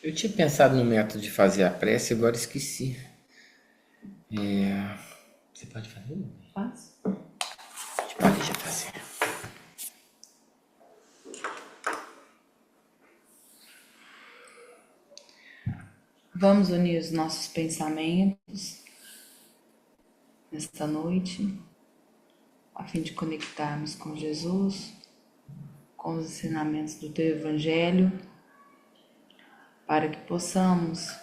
Eu tinha pensado no método de fazer a prece, agora esqueci. Você pode fazer? Faz. A gente pode já fazer. Vamos unir os nossos pensamentos nesta noite, a fim de conectarmos com Jesus, com os ensinamentos do Teu Evangelho, para que possamos,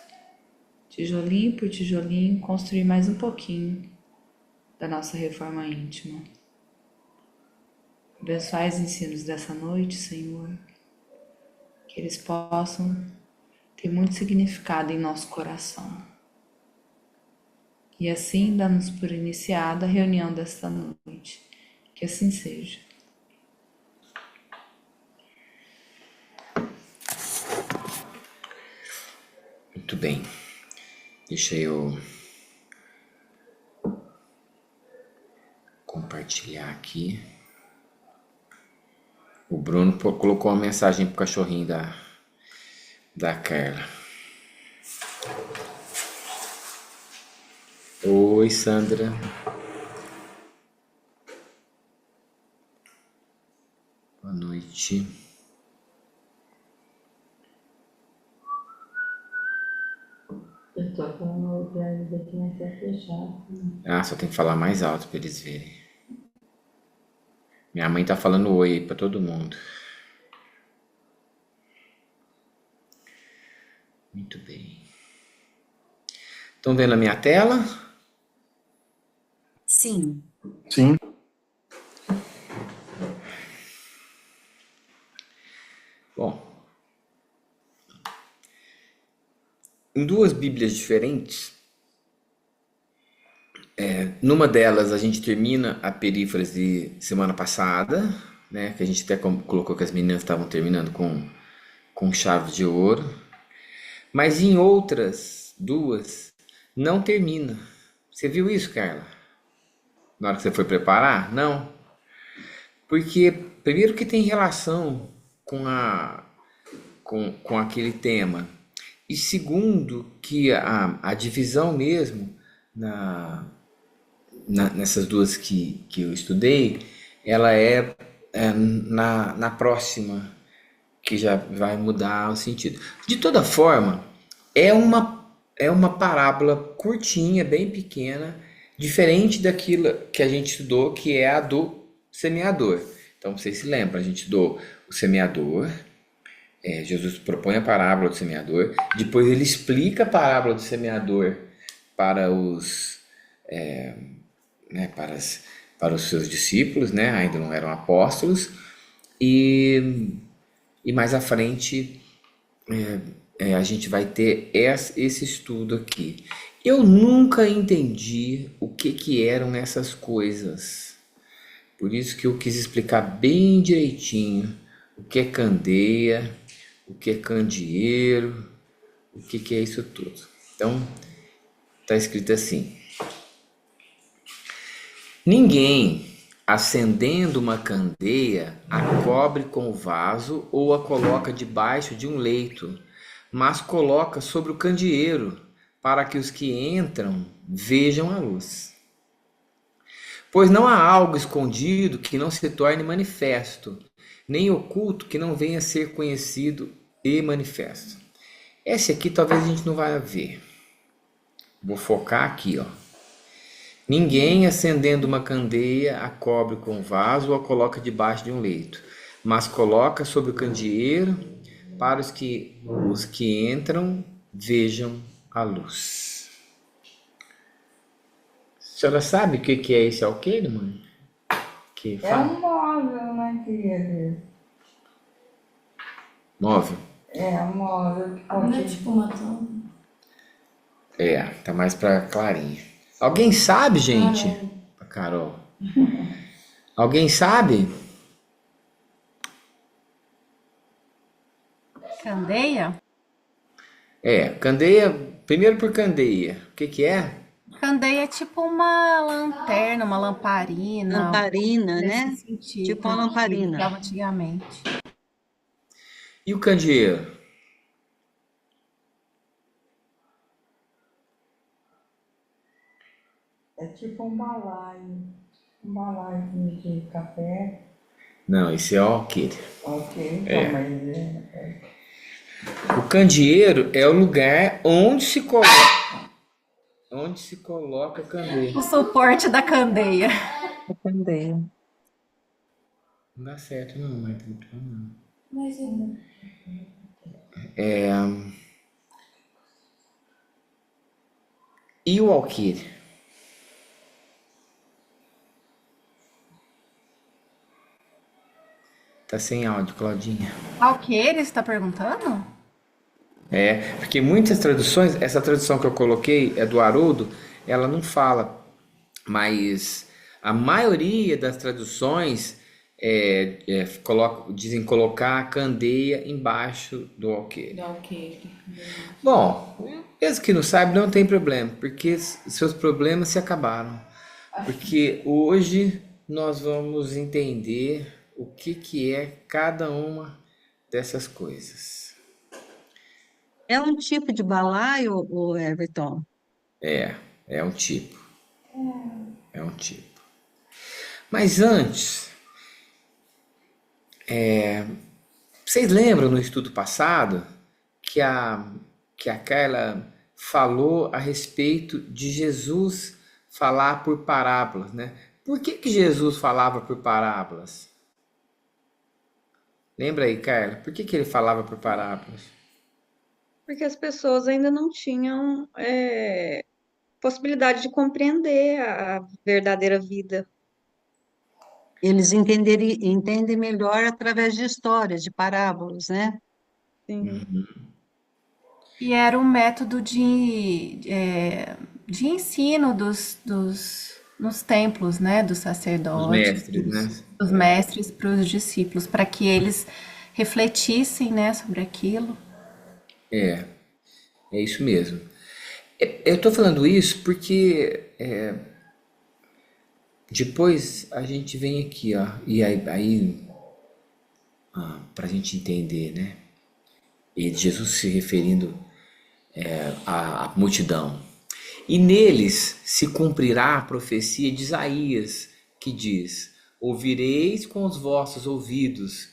tijolinho por tijolinho, construir mais um pouquinho da nossa reforma íntima. Abençoai os ensinos dessa noite, Senhor, que eles possam ter muito significado em nosso coração. E assim damos por iniciada a reunião desta noite. Que assim seja. Muito bem. Deixa eu compartilhar aqui. O Bruno colocou uma mensagem pro cachorrinho da Carla. Oi, Sandra. Boa noite. Eu tô com o gravida aqui, mas é fechado. Ah, só tem que falar mais alto pra eles verem. Minha mãe tá falando oi aí pra todo mundo. Muito bem. Estão vendo a minha tela? Sim. Sim. Bom, em duas Bíblias diferentes, numa delas a gente termina a perífrase semana passada, né? Que a gente até colocou que as meninas estavam terminando com chave de ouro. Mas em outras duas, não termina. Você viu isso, Carla? Na hora que você foi preparar? Não. Porque, primeiro, que tem relação com aquele tema. E segundo, que a divisão mesmo nessas duas que eu estudei, ela é na próxima, que já vai mudar o sentido. De toda forma, é uma parábola curtinha, bem pequena, diferente daquilo que a gente estudou, que é a do semeador. Então, vocês se lembram, a gente estudou o semeador, Jesus propõe a parábola do semeador, depois ele explica a parábola do semeador para para os seus discípulos, né? Ainda não eram apóstolos, e mais à frente a gente vai ter esse estudo aqui. Eu nunca entendi o que eram essas coisas, por isso que eu quis explicar bem direitinho o que é candeia, o que é candeeiro, o que é isso tudo. Então, está escrito assim: ninguém, acendendo uma candeia, a cobre com o vaso ou a coloca debaixo de um leito, mas coloca sobre o candeeiro, para que os que entram vejam a luz. Pois não há algo escondido que não se torne manifesto, nem oculto que não venha a ser conhecido e manifesto. Esse aqui talvez a gente não vai ver. Vou focar aqui, ó. Ninguém, acendendo uma candeia, a cobre com vaso ou a coloca debaixo de um leito, mas coloca sobre o candeeiro, para os que entram vejam a luz. A senhora sabe o que é esse alqueire, mãe? Que É fala? um móvel, né, querido? Móvel? É um móvel que Não é pode... tipo uma tão... Tá mais pra Clarinha. Alguém sabe, gente? Pra Carol. Alguém sabe? Candeia? Candeia, primeiro por candeia. O que é? Candeia é tipo uma lanterna, uma lamparina, Lamparina, nesse né? sentido Tipo uma que lamparina. usava antigamente. E o candeeiro? tipo um balaio de café. Não, esse é o alqueire. Ok, então, mas O candeeiro é o lugar onde se coloca a candeia. O suporte da candeia. candeia. Não dá certo, não, Marta. Não. Mas eu... E o alqueire? Tá sem áudio, Claudinha. Alqueire, você está perguntando? Porque muitas traduções, essa tradução que eu coloquei é do Haroldo, ela não fala, mas a maioria das traduções dizem colocar a candeia embaixo do alqueire. Dá o quê? Bom, mesmo que não saiba, não tem problema, porque seus problemas se acabaram. Porque hoje nós vamos entender o que é cada uma dessas coisas. É um tipo de balaio, o Everton? É um tipo. É um tipo. Mas antes, vocês lembram no estudo passado que a Carla falou a respeito de Jesus falar por parábolas, né? Por que Jesus falava por parábolas? Lembra aí, Carla? Por que ele falava por parábolas? Porque as pessoas ainda não tinham possibilidade de compreender a verdadeira vida. Eles entendem melhor através de histórias, de parábolas, né? Sim. E era um método de ensino nos templos, né? Dos Os sacerdotes, mestres, né? dos mestres para os discípulos, para que eles refletissem, né, sobre aquilo. É isso mesmo. Eu estou falando isso porque depois a gente vem aqui, ó, e aí para a gente entender, né? E Jesus se referindo à multidão. E neles se cumprirá a profecia de Isaías, que diz: ouvireis com os vossos ouvidos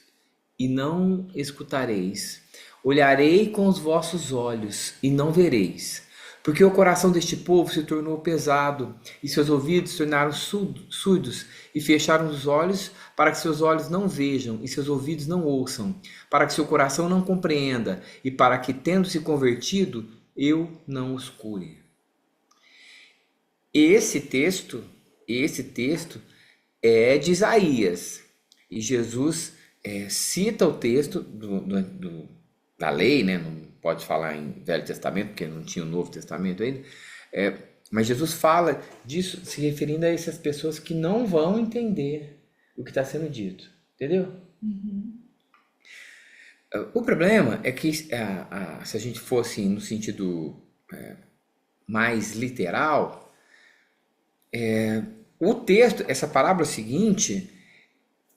e não escutareis. Olharei com os vossos olhos e não vereis. Porque o coração deste povo se tornou pesado e seus ouvidos se tornaram surdos e fecharam os olhos para que seus olhos não vejam e seus ouvidos não ouçam, para que seu coração não compreenda e para que, tendo se convertido, eu não os cure. Esse texto é de Isaías e Jesus cita o texto da lei, né? Não pode falar em Velho Testamento porque não tinha o Novo Testamento ainda, mas Jesus fala disso se referindo a essas pessoas que não vão entender o que está sendo dito, entendeu? O problema é que se a gente fosse no sentido mais literal, o texto, essa parábola seguinte,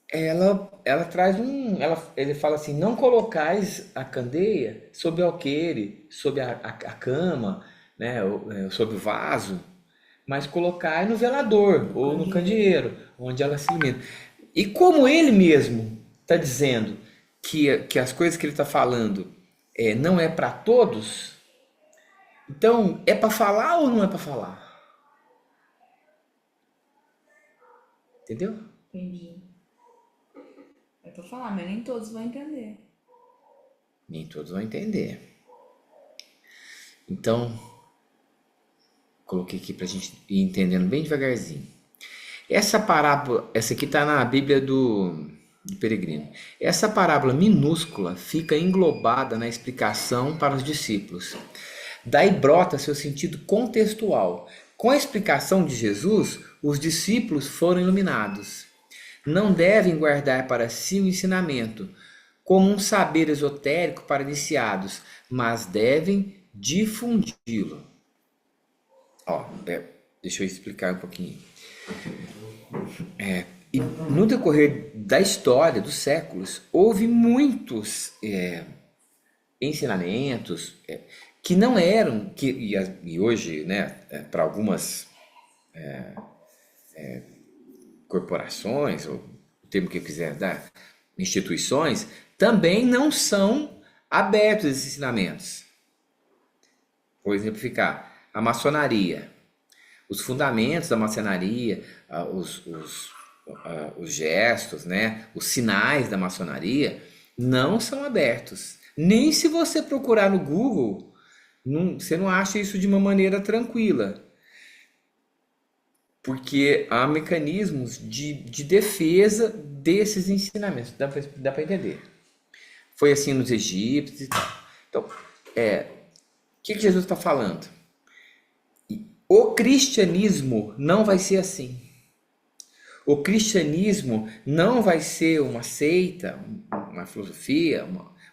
ela traz ele fala assim: não colocais a candeia sobre o alqueire, sobre a cama, né, sobre o vaso, mas colocai no velador ou no candeeiro, onde ela se alimenta. E como ele mesmo está dizendo que as coisas que ele está falando não é para todos, então é para falar ou não é para falar? Entendeu? Entendi. É pra falar, mas nem todos vão entender. Nem todos vão entender. Então, coloquei aqui para a gente ir entendendo bem devagarzinho. Essa parábola, essa aqui está na Bíblia do Peregrino. Essa parábola minúscula fica englobada na explicação para os discípulos. Daí brota seu sentido contextual. Com a explicação de Jesus, os discípulos foram iluminados. Não devem guardar para si o ensinamento, como um saber esotérico para iniciados, mas devem difundi-lo. Deixa eu explicar um pouquinho. E no decorrer da história, dos séculos, houve muitos ensinamentos que não eram, e hoje, né, para algumas corporações, ou o termo que eu quiser dar, instituições, também não são abertos a esses ensinamentos. Por exemplificar, a maçonaria. Os fundamentos da maçonaria, os gestos, né, os sinais da maçonaria não são abertos. Nem se você procurar no Google, você não acha isso de uma maneira tranquila. Porque há mecanismos de defesa desses ensinamentos. Dá para entender. Foi assim nos egípcios e tal. Então, o que Jesus está falando? O cristianismo não vai ser assim. O cristianismo não vai ser uma seita, uma filosofia,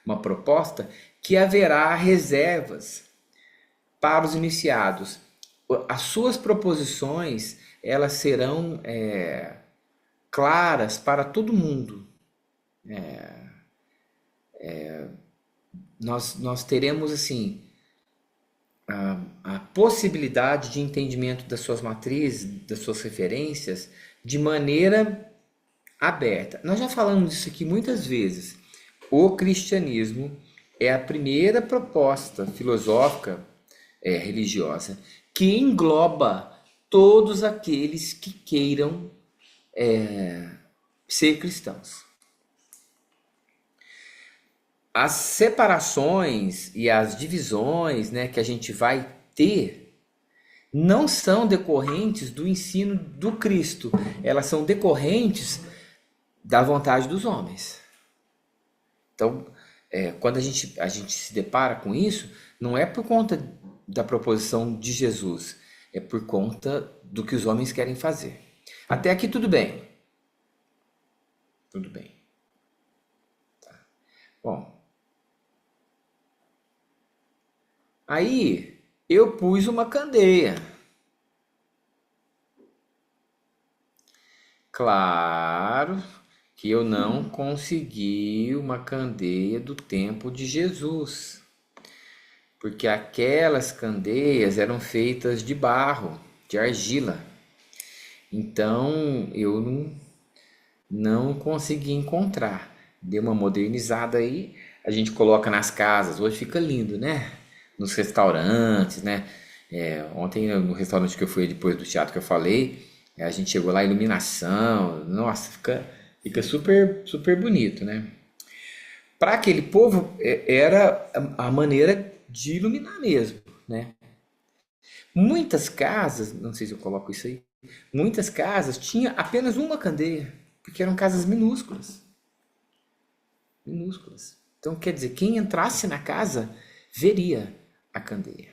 uma proposta que haverá reservas para os iniciados. As suas proposições, elas serão claras para todo mundo. Nós teremos assim a possibilidade de entendimento das suas matrizes, das suas referências, de maneira aberta. Nós já falamos disso aqui muitas vezes. O cristianismo é a primeira proposta filosófica religiosa que engloba todos aqueles que queiram ser cristãos. As separações e as divisões, né, que a gente vai ter não são decorrentes do ensino do Cristo, elas são decorrentes da vontade dos homens. Então, quando a gente se depara com isso, não é por conta da proposição de Jesus, é por conta do que os homens querem fazer. Até aqui tudo bem. Tudo bem. Tá. Bom, aí eu pus uma candeia. Claro que eu não consegui uma candeia do tempo de Jesus, porque aquelas candeias eram feitas de barro, de argila. Então eu não consegui encontrar. Dei uma modernizada aí, a gente coloca nas casas, hoje fica lindo, né? Nos restaurantes, né? Ontem no restaurante que eu fui depois do teatro que eu falei, a gente chegou lá, iluminação, nossa, fica super, super bonito, né? Para aquele povo era a maneira de iluminar mesmo, né? Muitas casas, não sei se eu coloco isso aí, muitas casas tinha apenas uma candeia, porque eram casas minúsculas. Minúsculas. Então, quer dizer, quem entrasse na casa veria a candeia.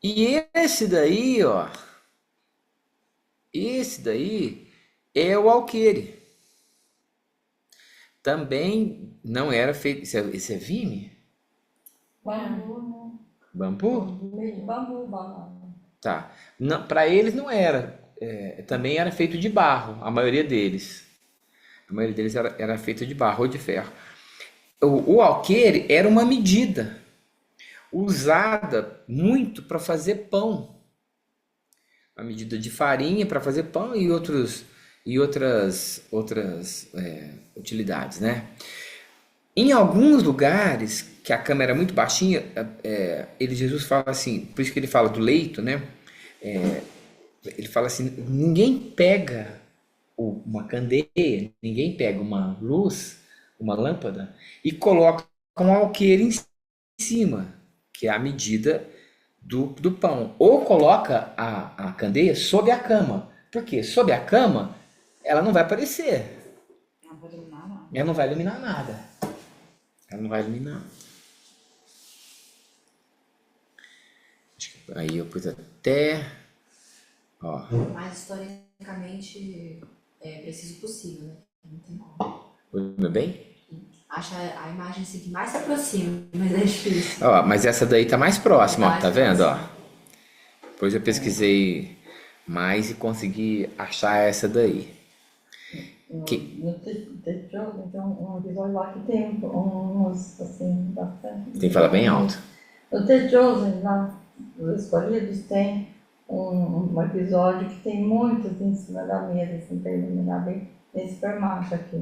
E esse daí, ó, esse daí é o alqueire. Também não era feito. Esse é vime? Bambu, Bambu? né? Bambu. Tá. Para eles não era. Também era feito de barro, a maioria deles. A maioria deles era feito de barro ou de ferro. O alqueire era uma medida usada muito para fazer pão. A medida de farinha para fazer pão e outras utilidades, né? Em alguns lugares que a cama era muito baixinha, Jesus fala assim, por isso que ele fala do leito, né? Ele fala assim, ninguém pega uma candeia, ninguém pega uma luz, uma lâmpada e coloca um alqueire em cima, que é a medida do pão. Ou coloca a candeia sob a cama. Por quê? Sob a cama, ela não vai aparecer. Não vai iluminar nada. Ela não vai iluminar nada. Ela não vai iluminar. Aí eu pus até... Ó. Mas historicamente é preciso possível, né? Não tem como. Oi, meu bem? Acha a imagem assim que mais se aproxima, mas é difícil. Ó, mas essa daí tá mais próxima, ó, Mais tá vendo? Ó. próxima. Depois eu pesquisei mais e consegui achar essa daí. Que- No tijolo, tem um episódio lá que tem uns, assim, bastante. Tem que falar bem alto. No tijolo, lá, os escolhidos tem um episódio que tem muitos em cima da mesa, assim, para iluminar bem nesse formato aqui.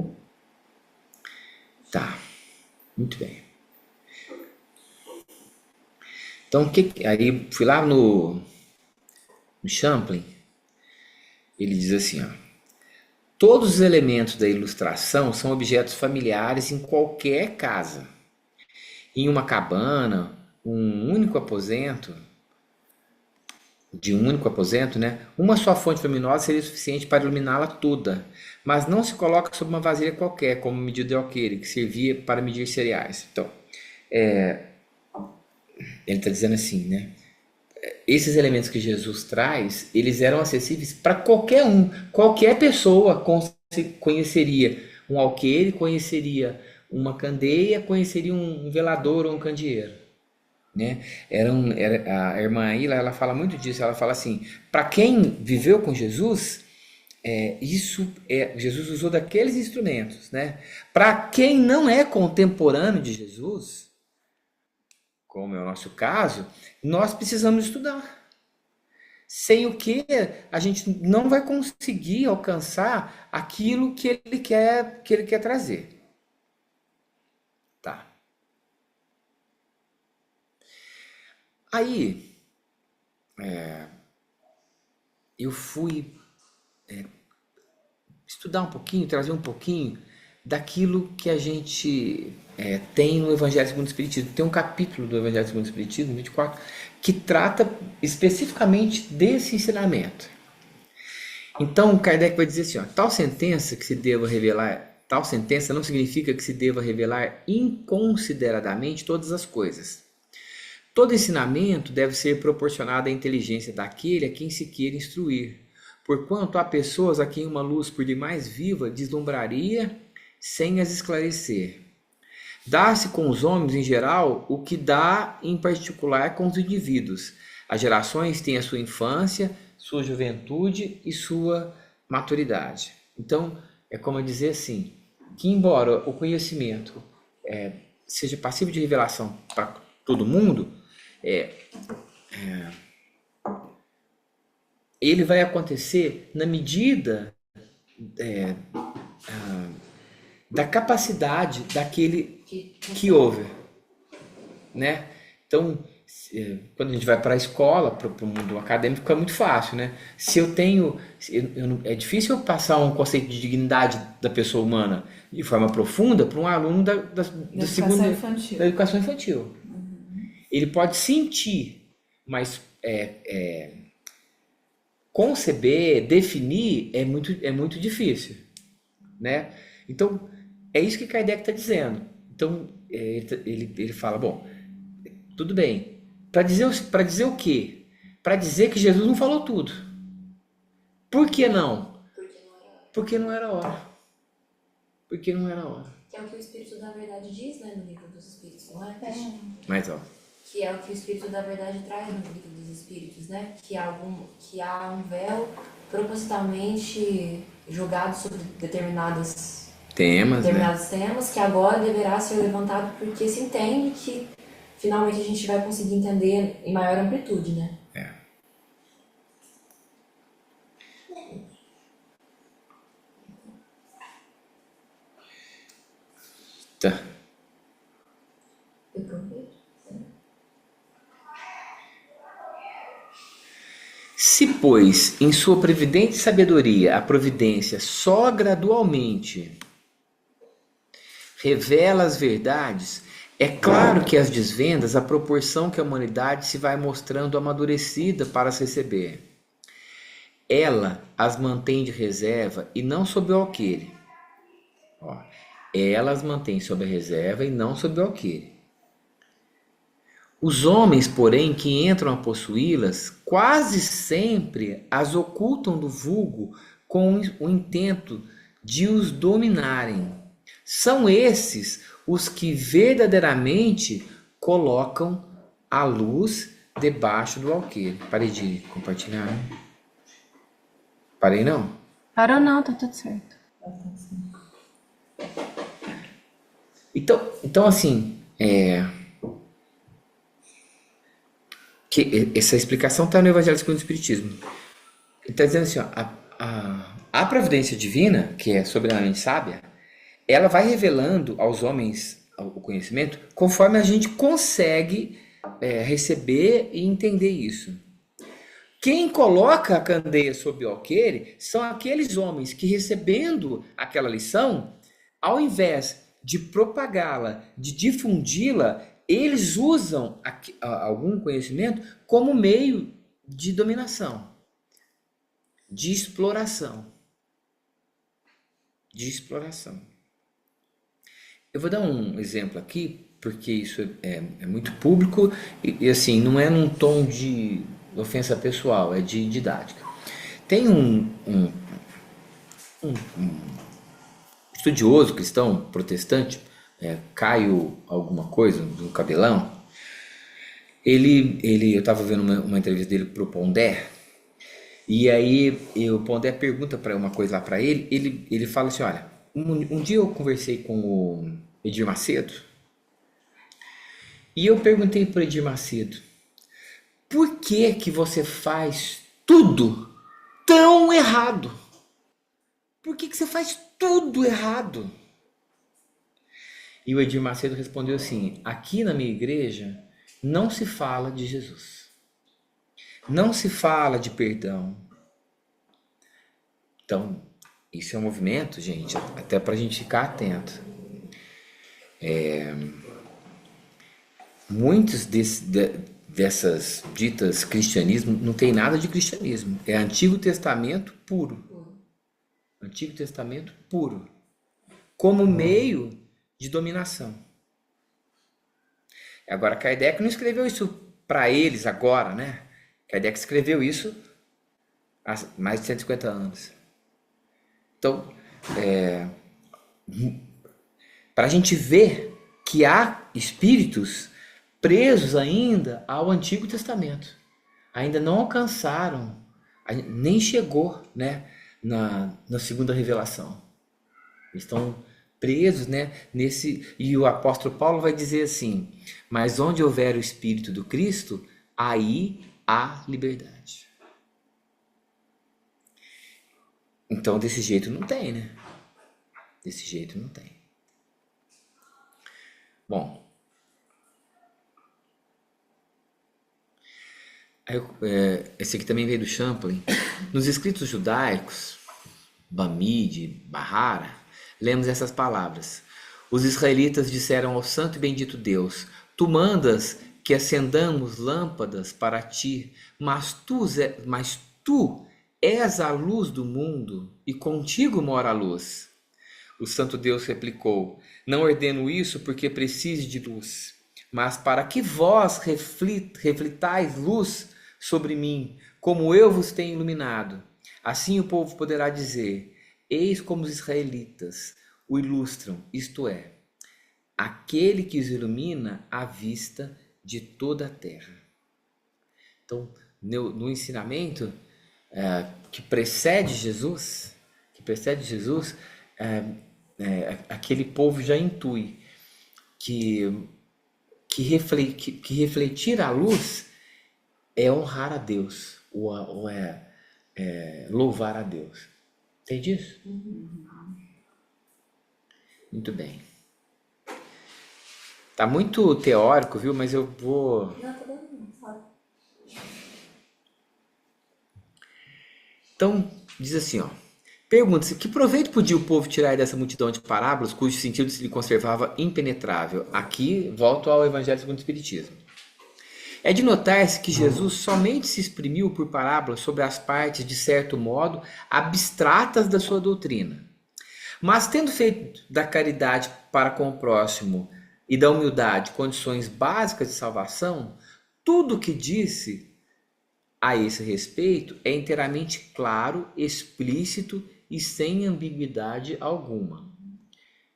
Tá, muito bem. Então, aí fui lá no Champlin, ele diz assim, ó, todos os elementos da ilustração são objetos familiares em qualquer casa. Em uma cabana, de um único aposento, né? Uma só fonte luminosa seria suficiente para iluminá-la toda, mas não se coloca sob uma vasilha qualquer, como medidor de alqueire, que servia para medir cereais. Então, ele está dizendo assim, né? Esses elementos que Jesus traz, eles eram acessíveis para qualquer um. Qualquer pessoa conheceria um alqueire, conheceria uma candeia, conheceria um velador ou um candeeiro, né? A irmã Ila, ela fala muito disso. Ela fala assim, para quem viveu com Jesus, Jesus usou daqueles instrumentos, né? Para quem não é contemporâneo de Jesus, como é o nosso caso, nós precisamos estudar. Sem o que a gente não vai conseguir alcançar aquilo que ele quer trazer. Tá. Aí, eu fui estudar um pouquinho, trazer um pouquinho daquilo que a gente tem no Evangelho segundo o Espiritismo. Tem um capítulo do Evangelho segundo o Espiritismo, 24, que trata especificamente desse ensinamento. Então, Kardec vai dizer assim, ó, tal sentença não significa que se deva revelar inconsideradamente todas as coisas. Todo ensinamento deve ser proporcionado à inteligência daquele a quem se queira instruir, porquanto há pessoas a quem uma luz por demais viva deslumbraria sem as esclarecer. Dá-se com os homens em geral o que dá em particular com os indivíduos. As gerações têm a sua infância, sua juventude e sua maturidade. Então, é como dizer assim, que embora o conhecimento seja passível de revelação para todo mundo, ele vai acontecer na medida da capacidade daquele que ouve, né? Então, quando a gente vai para a escola, para o mundo acadêmico, fica muito fácil, né? Se eu tenho, é difícil eu passar um conceito de dignidade da pessoa humana de forma profunda para um aluno da educação infantil. Ele pode sentir, mas conceber, definir é muito difícil, né? Então, é isso que Kardec está dizendo. Então, ele fala, bom, tudo bem. Para dizer o quê? Para dizer que Jesus não falou tudo. Por que não? Porque não era hora. Porque não era hora. Que é o que o Espírito da Verdade diz, né, no Livro dos Espíritos, não é? Mas, ó. Que é o que o Espírito da Verdade traz no Livro dos Espíritos, né? Que há um véu propositalmente jogado sobre determinados temas, que agora deverá ser levantado porque se entende que finalmente a gente vai conseguir entender em maior amplitude, né? Tá. Se, pois, em sua previdente sabedoria, a providência só gradualmente revela as verdades, é claro que as desvendas, à proporção que a humanidade se vai mostrando amadurecida para as receber. Ela as mantém de reserva e não sob o alqueire. Ela as mantém sob a reserva e não sob o alqueire. Os homens, porém, que entram a possuí-las, quase sempre as ocultam do vulgo com o intento de os dominarem. São esses os que verdadeiramente colocam a luz debaixo do alqueire. Parei de compartilhar, né? Parei não? Parou não, tá tudo certo. Então assim, Essa explicação está no Evangelho segundo o Espiritismo. Ele está dizendo assim, ó, a providência divina, que é soberanamente sábia, ela vai revelando aos homens o conhecimento conforme a gente consegue receber e entender isso. Quem coloca a candeia sob o alqueire são aqueles homens que, recebendo aquela lição, ao invés de propagá-la, de difundi-la, eles usam algum conhecimento como meio de dominação, de exploração. Eu vou dar um exemplo aqui, porque isso é muito público e assim, não é num tom de ofensa pessoal, é de didática. Tem um estudioso cristão protestante, Caio alguma coisa, do Cabelão. Eu estava vendo uma entrevista dele pro Pondé, e aí o Pondé pergunta uma coisa lá para ele fala assim, olha, um dia eu conversei com o Edir Macedo, e eu perguntei para o Edir Macedo, por que que você faz tudo tão errado? Por que que você faz tudo errado? E o Edir Macedo respondeu assim, aqui na minha igreja não se fala de Jesus. Não se fala de perdão. Então, isso é um movimento, gente, até para a gente ficar atento. Muitos dessas ditas cristianismo não tem nada de cristianismo. É Antigo Testamento puro. Antigo Testamento puro. Como meio de dominação. Agora, Kardec não escreveu isso para eles agora, né? Kardec escreveu isso há mais de 150 anos. Então, para a gente ver que há espíritos presos ainda ao Antigo Testamento. Ainda não alcançaram, nem chegou, né, na segunda revelação. Estão presos, né, e o apóstolo Paulo vai dizer assim, mas onde houver o Espírito do Cristo, aí há liberdade. Então, desse jeito não tem, né? Desse jeito não tem. Bom, esse aqui também veio do Champlin. Nos escritos judaicos, Bamide, Bahara, lemos essas palavras. Os israelitas disseram ao santo e bendito Deus, tu mandas que acendamos lâmpadas para ti, mas tu és a luz do mundo e contigo mora a luz. O santo Deus replicou, não ordeno isso porque precise de luz, mas para que vós reflitais luz sobre mim, como eu vos tenho iluminado. Assim o povo poderá dizer, eis como os israelitas o ilustram, isto é, aquele que os ilumina à vista de toda a terra. Então, no ensinamento que precede Jesus, aquele povo já intui que refletir a luz é honrar a Deus, ou louvar a Deus. Entende isso? Muito bem. Tá muito teórico, viu? Mas eu vou... Não, tá dando, sabe? Então, diz assim, ó. Pergunta-se, que proveito podia o povo tirar dessa multidão de parábolas cujo sentido se lhe conservava impenetrável? Aqui, volto ao Evangelho segundo o Espiritismo. É de notar-se que Jesus somente se exprimiu por parábolas sobre as partes, de certo modo, abstratas da sua doutrina. Mas, tendo feito da caridade para com o próximo e da humildade condições básicas de salvação, tudo o que disse a esse respeito é inteiramente claro, explícito e sem ambiguidade alguma.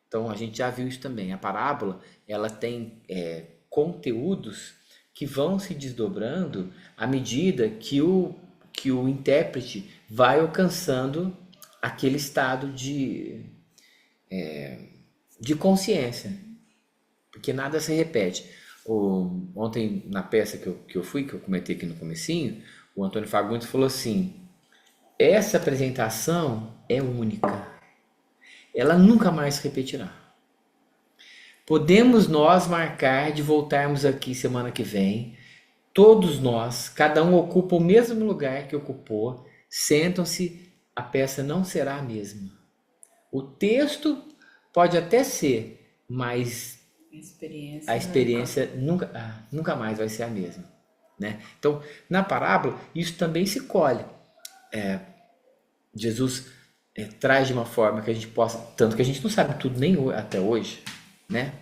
Então, a gente já viu isso também. A parábola, ela tem conteúdos que vão se desdobrando à medida que o intérprete vai alcançando aquele estado de consciência. Porque nada se repete. Ontem, na peça que eu fui, que eu comentei aqui no comecinho, o Antônio Fagundes falou assim: essa apresentação é única, ela nunca mais se repetirá. Podemos nós marcar de voltarmos aqui semana que vem, todos nós, cada um ocupa o mesmo lugar que ocupou, sentam-se, a peça não será a mesma. O texto pode até ser, mas a experiência nunca mais vai ser a mesma, né? Então, na parábola, isso também se colhe. Jesus traz de uma forma que a gente possa, tanto que a gente não sabe tudo nem até hoje, né?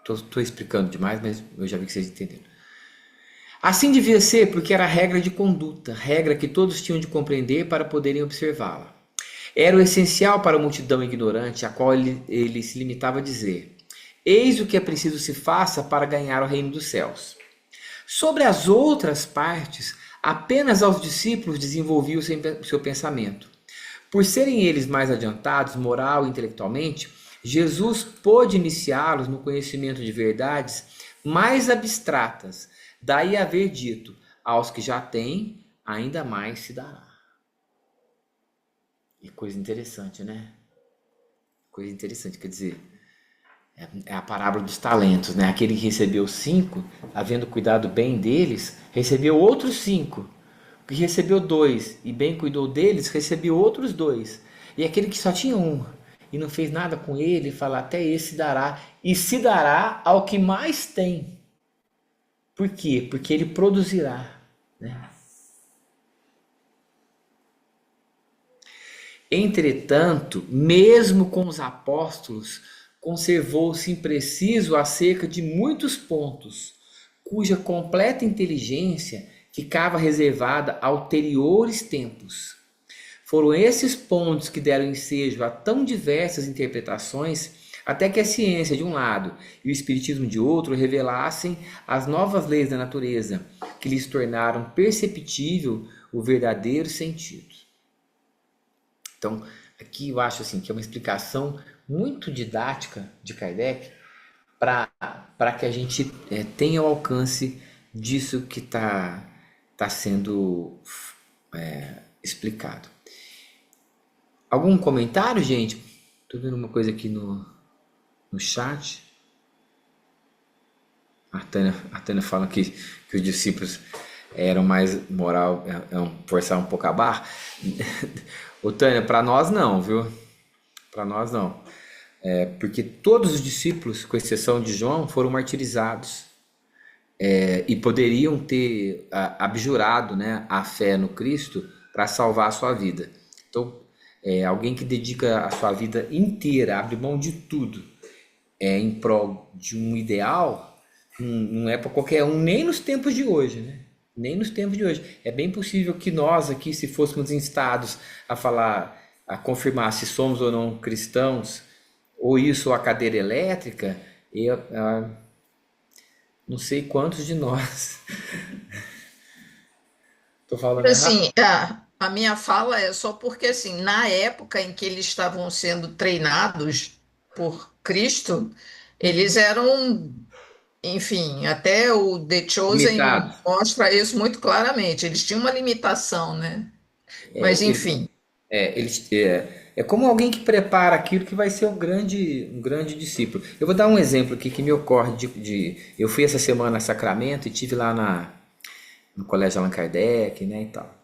Tô explicando demais, mas eu já vi que vocês entenderam. Assim devia ser porque era regra de conduta, regra que todos tinham de compreender para poderem observá-la. Era o essencial para a multidão ignorante, a qual ele se limitava a dizer: eis o que é preciso se faça para ganhar o reino dos céus. Sobre as outras partes, apenas aos discípulos desenvolvia o seu pensamento. Por serem eles mais adiantados, moral e intelectualmente, Jesus pôde iniciá-los no conhecimento de verdades mais abstratas, daí haver dito: aos que já têm, ainda mais se dará. E coisa interessante, né? Coisa interessante, quer dizer, é a parábola dos talentos, né? Aquele que recebeu 5, havendo cuidado bem deles, recebeu outros 5. O que recebeu 2 e bem cuidou deles, recebeu outros 2. E aquele que só tinha 1 e não fez nada com ele, fala: até esse dará, e se dará ao que mais tem. Por quê? Porque ele produzirá, né? Entretanto, mesmo com os apóstolos, conservou-se impreciso acerca de muitos pontos, cuja completa inteligência ficava reservada a ulteriores tempos. Foram esses pontos que deram ensejo a tão diversas interpretações, até que a ciência de um lado e o espiritismo de outro revelassem as novas leis da natureza, que lhes tornaram perceptível o verdadeiro sentido. Então, aqui eu acho assim que é uma explicação muito didática de Kardec para que a gente tenha o alcance disso que está sendo explicado. Algum comentário, gente? Estou vendo uma coisa aqui no chat. A Tânia fala que os discípulos eram mais moral, forçar um pouco a barra. Ô Tânia, para nós não, viu? Para nós não. Porque todos os discípulos, com exceção de João, foram martirizados. E poderiam ter abjurado, né, a fé no Cristo para salvar a sua vida. Então, alguém que dedica a sua vida inteira, abre mão de tudo, em prol de um ideal, não é para qualquer um, nem nos tempos de hoje, né? Nem nos tempos de hoje. É bem possível que nós aqui, se fôssemos instados a falar, a confirmar se somos ou não cristãos, ou isso ou a cadeira elétrica, não sei quantos de nós. Tô falando Assim, a minha fala é só porque, assim, na época em que eles estavam sendo treinados por Cristo, eles eram, enfim, até o The Chosen limitados. mostra isso muito claramente. Eles tinham uma limitação, né? Mas, enfim. É como alguém que prepara aquilo que vai ser um grande discípulo. Eu vou dar um exemplo aqui que me ocorre eu fui essa semana a Sacramento e tive lá no Colégio Allan Kardec, né, e tal.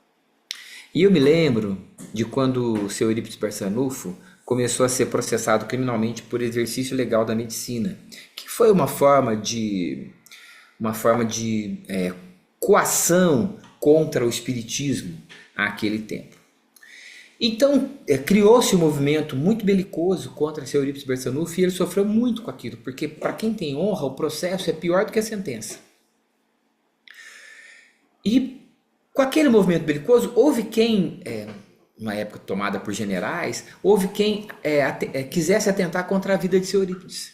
E eu me lembro de quando o seu Eurípides Barçanufo começou a ser processado criminalmente por exercício legal da medicina, que foi uma forma de coação contra o espiritismo naquele tempo. Então, criou-se um movimento muito belicoso contra seu Eurípides Barçanufo e ele sofreu muito com aquilo, porque para quem tem honra, o processo é pior do que a sentença. E com aquele movimento belicoso, houve quem, numa época tomada por generais, houve quem quisesse atentar contra a vida de seu Eurípides.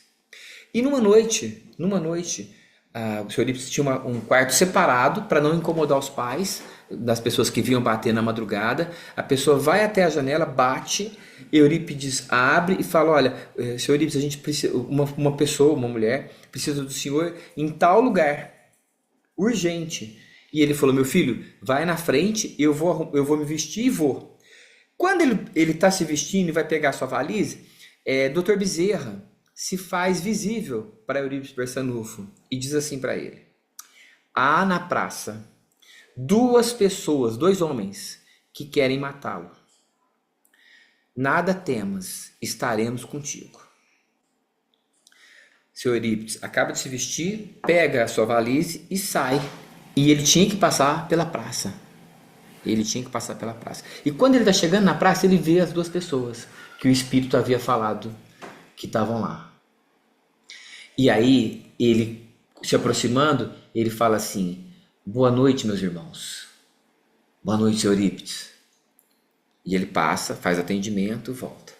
E numa noite, o seu Eurípides tinha um quarto separado para não incomodar os pais, das pessoas que vinham bater na madrugada. A pessoa vai até a janela, bate, Eurípides abre e fala: olha, senhor Eurípides, a gente precisa, uma pessoa, uma mulher, precisa do senhor em tal lugar, urgente. E ele falou: meu filho, vai na frente, eu vou me vestir e vou. Quando ele está se vestindo e vai pegar a sua valise, Dr. Bezerra se faz visível para Eurípides Barçanufo e diz assim para ele: há na praça 2 pessoas, 2 homens, que querem matá-lo. Nada temas, estaremos contigo. Seu Eurípides acaba de se vestir, pega a sua valise e sai. E ele tinha que passar pela praça. Ele tinha que passar pela praça. E quando ele está chegando na praça, ele vê as 2 pessoas que o Espírito havia falado que estavam lá. E aí, ele se aproximando, ele fala assim: boa noite, meus irmãos. Boa noite, seu Eurípides. E ele passa, faz atendimento, volta.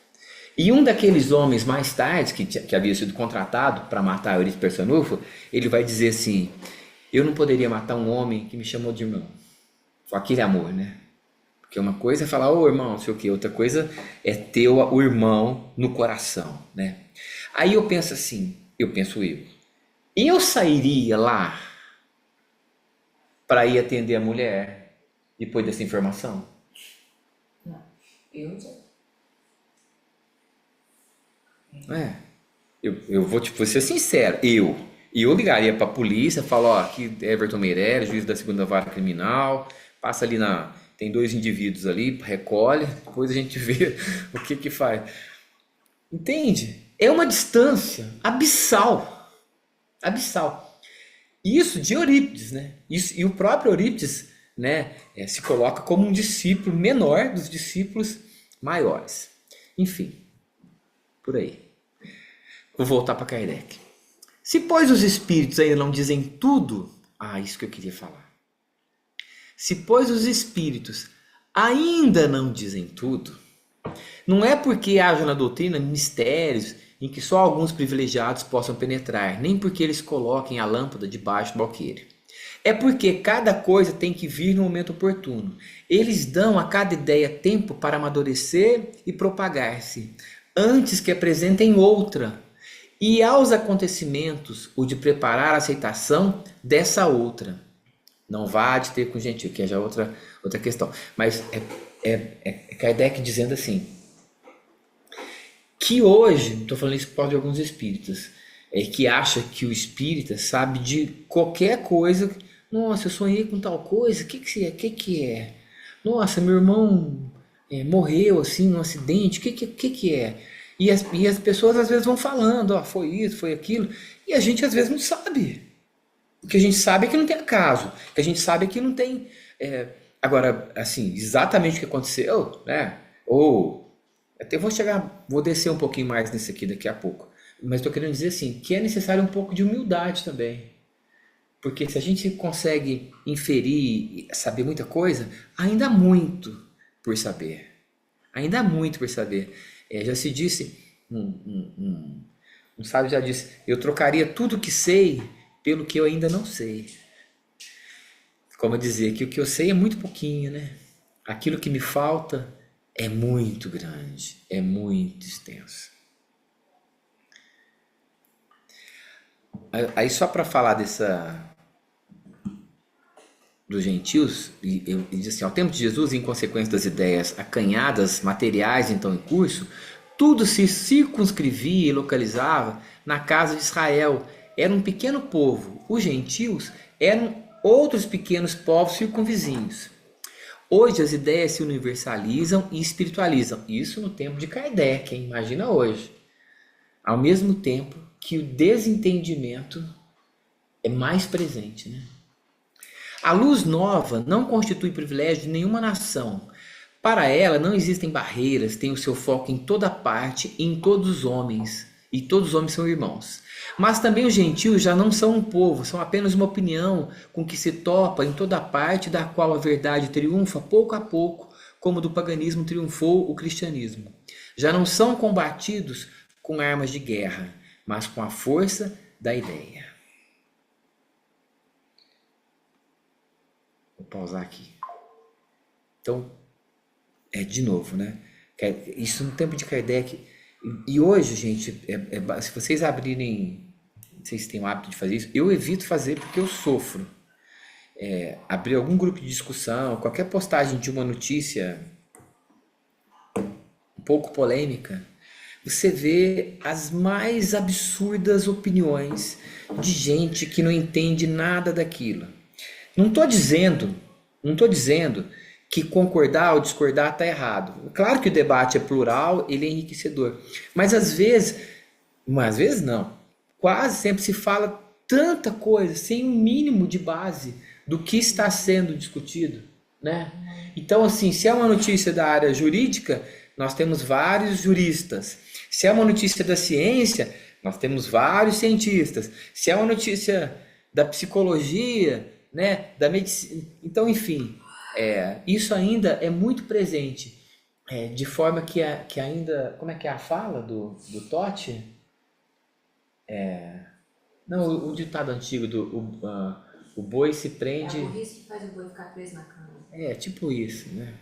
E um daqueles homens, mais tarde, que havia sido contratado para matar Eurípides Barçanufo, ele vai dizer assim: eu não poderia matar um homem que me chamou de irmão. Com aquele amor, né? Porque uma coisa é falar: ô irmão, não sei o quê. Outra coisa é ter o irmão no coração, né? Aí eu penso assim, eu sairia lá para ir atender a mulher depois dessa informação? Não, eu não sei. Eu vou ser sincero, eu ligaria para a polícia, falo: ó, aqui é Everton Meirelles, juiz da 2ª Vara Criminal, passa ali tem 2 indivíduos ali, recolhe, depois a gente vê o que faz. Entende? É uma distância abissal, abissal. Isso de Eurípides, né? E o próprio Eurípides, né, se coloca como um discípulo menor dos discípulos maiores. Enfim, por aí. Vou voltar para Kardec. Se, pois, os espíritos ainda não dizem tudo, isso que eu queria falar. Se, pois, os espíritos ainda não dizem tudo, não é porque haja na doutrina mistérios em que só alguns privilegiados possam penetrar, nem porque eles coloquem a lâmpada debaixo do alqueire. É porque cada coisa tem que vir no momento oportuno. Eles dão a cada ideia tempo para amadurecer e propagar-se, antes que apresentem outra, e aos acontecimentos o de preparar a aceitação dessa outra. Não vá de ter com gentil, que é já outra questão. Mas é Kardec dizendo assim, que hoje, estou falando isso por causa de alguns espíritas, que acha que o espírita sabe de qualquer coisa. Nossa, eu sonhei com tal coisa, o que é? Nossa, meu irmão morreu assim num acidente, o que é? E as pessoas às vezes vão falando, foi isso, foi aquilo, e a gente às vezes não sabe. O que a gente sabe é que não tem acaso, o que a gente sabe é que não tem... Agora, assim, exatamente o que aconteceu, né? Ou, até vou descer um pouquinho mais nisso aqui daqui a pouco, mas estou querendo dizer assim, que é necessário um pouco de humildade também. Porque se a gente consegue inferir, saber muita coisa, ainda há muito por saber. Ainda há muito por saber. Já se disse, um sábio já disse, eu trocaria tudo que sei pelo que eu ainda não sei. Como dizer que o que eu sei é muito pouquinho, né? Aquilo que me falta é muito grande, é muito extenso. Aí só para falar dos gentios, ele diz assim: ao tempo de Jesus, em consequência das ideias acanhadas, materiais então em curso, tudo se circunscrevia e localizava na casa de Israel. Era um pequeno povo. Os gentios eram outros pequenos povos circunvizinhos. Hoje as ideias se universalizam e espiritualizam. Isso no tempo de Kardec, hein? Imagina hoje. Ao mesmo tempo que o desentendimento é mais presente, né? A luz nova não constitui privilégio de nenhuma nação. Para ela não existem barreiras, tem o seu foco em toda parte e em todos os homens. E todos os homens são irmãos. Mas também os gentios já não são um povo, são apenas uma opinião com que se topa em toda parte, da qual a verdade triunfa pouco a pouco, como do paganismo triunfou o cristianismo. Já não são combatidos com armas de guerra, mas com a força da ideia. Vou pausar aqui. Então, de novo, né? Isso no tempo de Kardec. E hoje, gente, se vocês abrirem, não sei se têm o hábito de fazer isso, eu evito fazer porque eu sofro. Abrir algum grupo de discussão, qualquer postagem de uma notícia um pouco polêmica, você vê as mais absurdas opiniões de gente que não entende nada daquilo. Não estou dizendo que concordar ou discordar está errado. Claro que o debate é plural, ele é enriquecedor. Mas às vezes não, quase sempre se fala tanta coisa sem um mínimo de base do que está sendo discutido, né? Então, assim, se é uma notícia da área jurídica, nós temos vários juristas. Se é uma notícia da ciência, nós temos vários cientistas. Se é uma notícia da psicologia, né, da medicina, então, enfim, isso ainda é muito presente, de forma que ainda, como é que é a fala do Totti? Não, o ditado antigo o boi se prende. É a burrice que faz o boi ficar preso na cama. Tipo isso, né?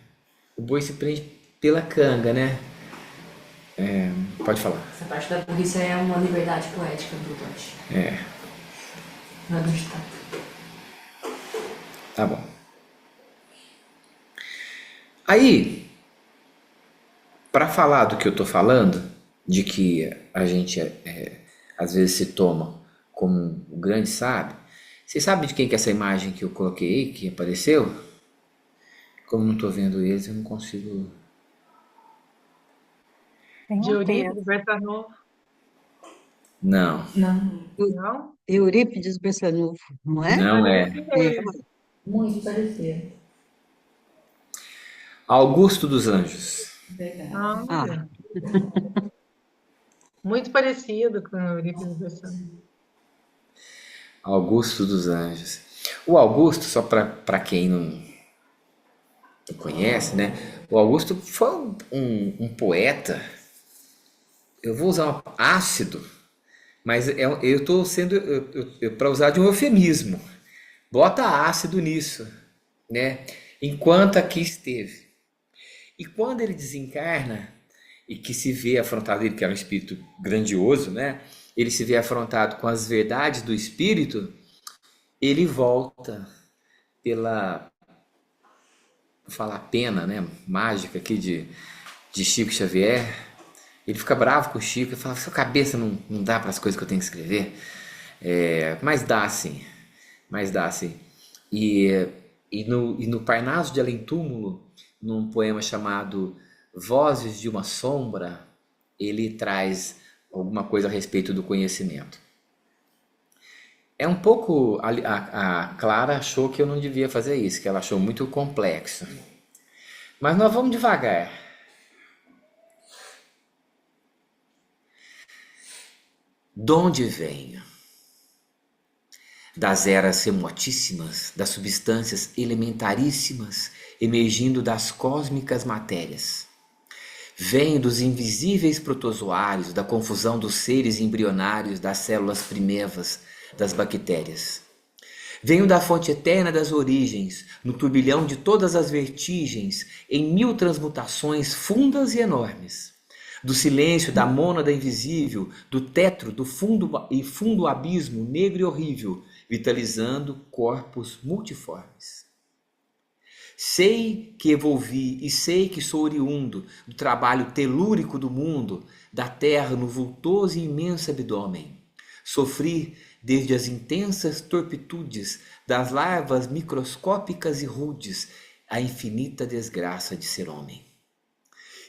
O boi se prende pela canga, né? Pode falar. Essa parte da burrice é uma liberdade poética do Totti. Não é do ditado. Tá bom. Aí, para falar do que eu tô falando, de que a gente às vezes se toma como o grande sábio, vocês sabem de quem que é essa imagem que eu coloquei, que apareceu? Como não tô vendo eles, eu não consigo... Tem De um Eurípides texto. Bertanovo, Não, não? Eurípides Barçanufo, não é? não é. É, Muito parecido. Augusto dos Anjos. Verdade. Ah, muito parecido com Eurípides Bertanovo. Augusto dos Anjos. O Augusto, só para quem não conhece, né? O Augusto foi um poeta. Eu vou usar ácido, mas eu estou sendo para usar de um eufemismo. Bota ácido nisso, né? Enquanto aqui esteve. E quando ele desencarna e que se vê afrontado, ele que era um espírito grandioso, né? Ele se vê afrontado com as verdades do espírito, ele volta pela, vou falar pena, né, mágica aqui de Chico Xavier. Ele fica bravo com o Chico e fala: sua cabeça não dá para as coisas que eu tenho que escrever. Mas dá sim. E no Parnaso de Além Túmulo, num poema chamado Vozes de uma Sombra, ele traz alguma coisa a respeito do conhecimento. É um pouco... A Clara achou que eu não devia fazer isso, que ela achou muito complexo. Mas nós vamos devagar. Donde venho? Das eras remotíssimas, das substâncias elementaríssimas, emergindo das cósmicas matérias. Venho dos invisíveis protozoários, da confusão dos seres embrionários, das células primevas, das bactérias. Venho da fonte eterna das origens, no turbilhão de todas as vertigens, em mil transmutações fundas e enormes. Do silêncio da mônada invisível, do tetro, do fundo abismo negro e horrível, vitalizando corpos multiformes. Sei que evolvi e sei que sou oriundo do trabalho telúrico do mundo, da terra no vultoso e imenso abdômen. Sofri desde as intensas torpitudes das larvas microscópicas e rudes a infinita desgraça de ser homem.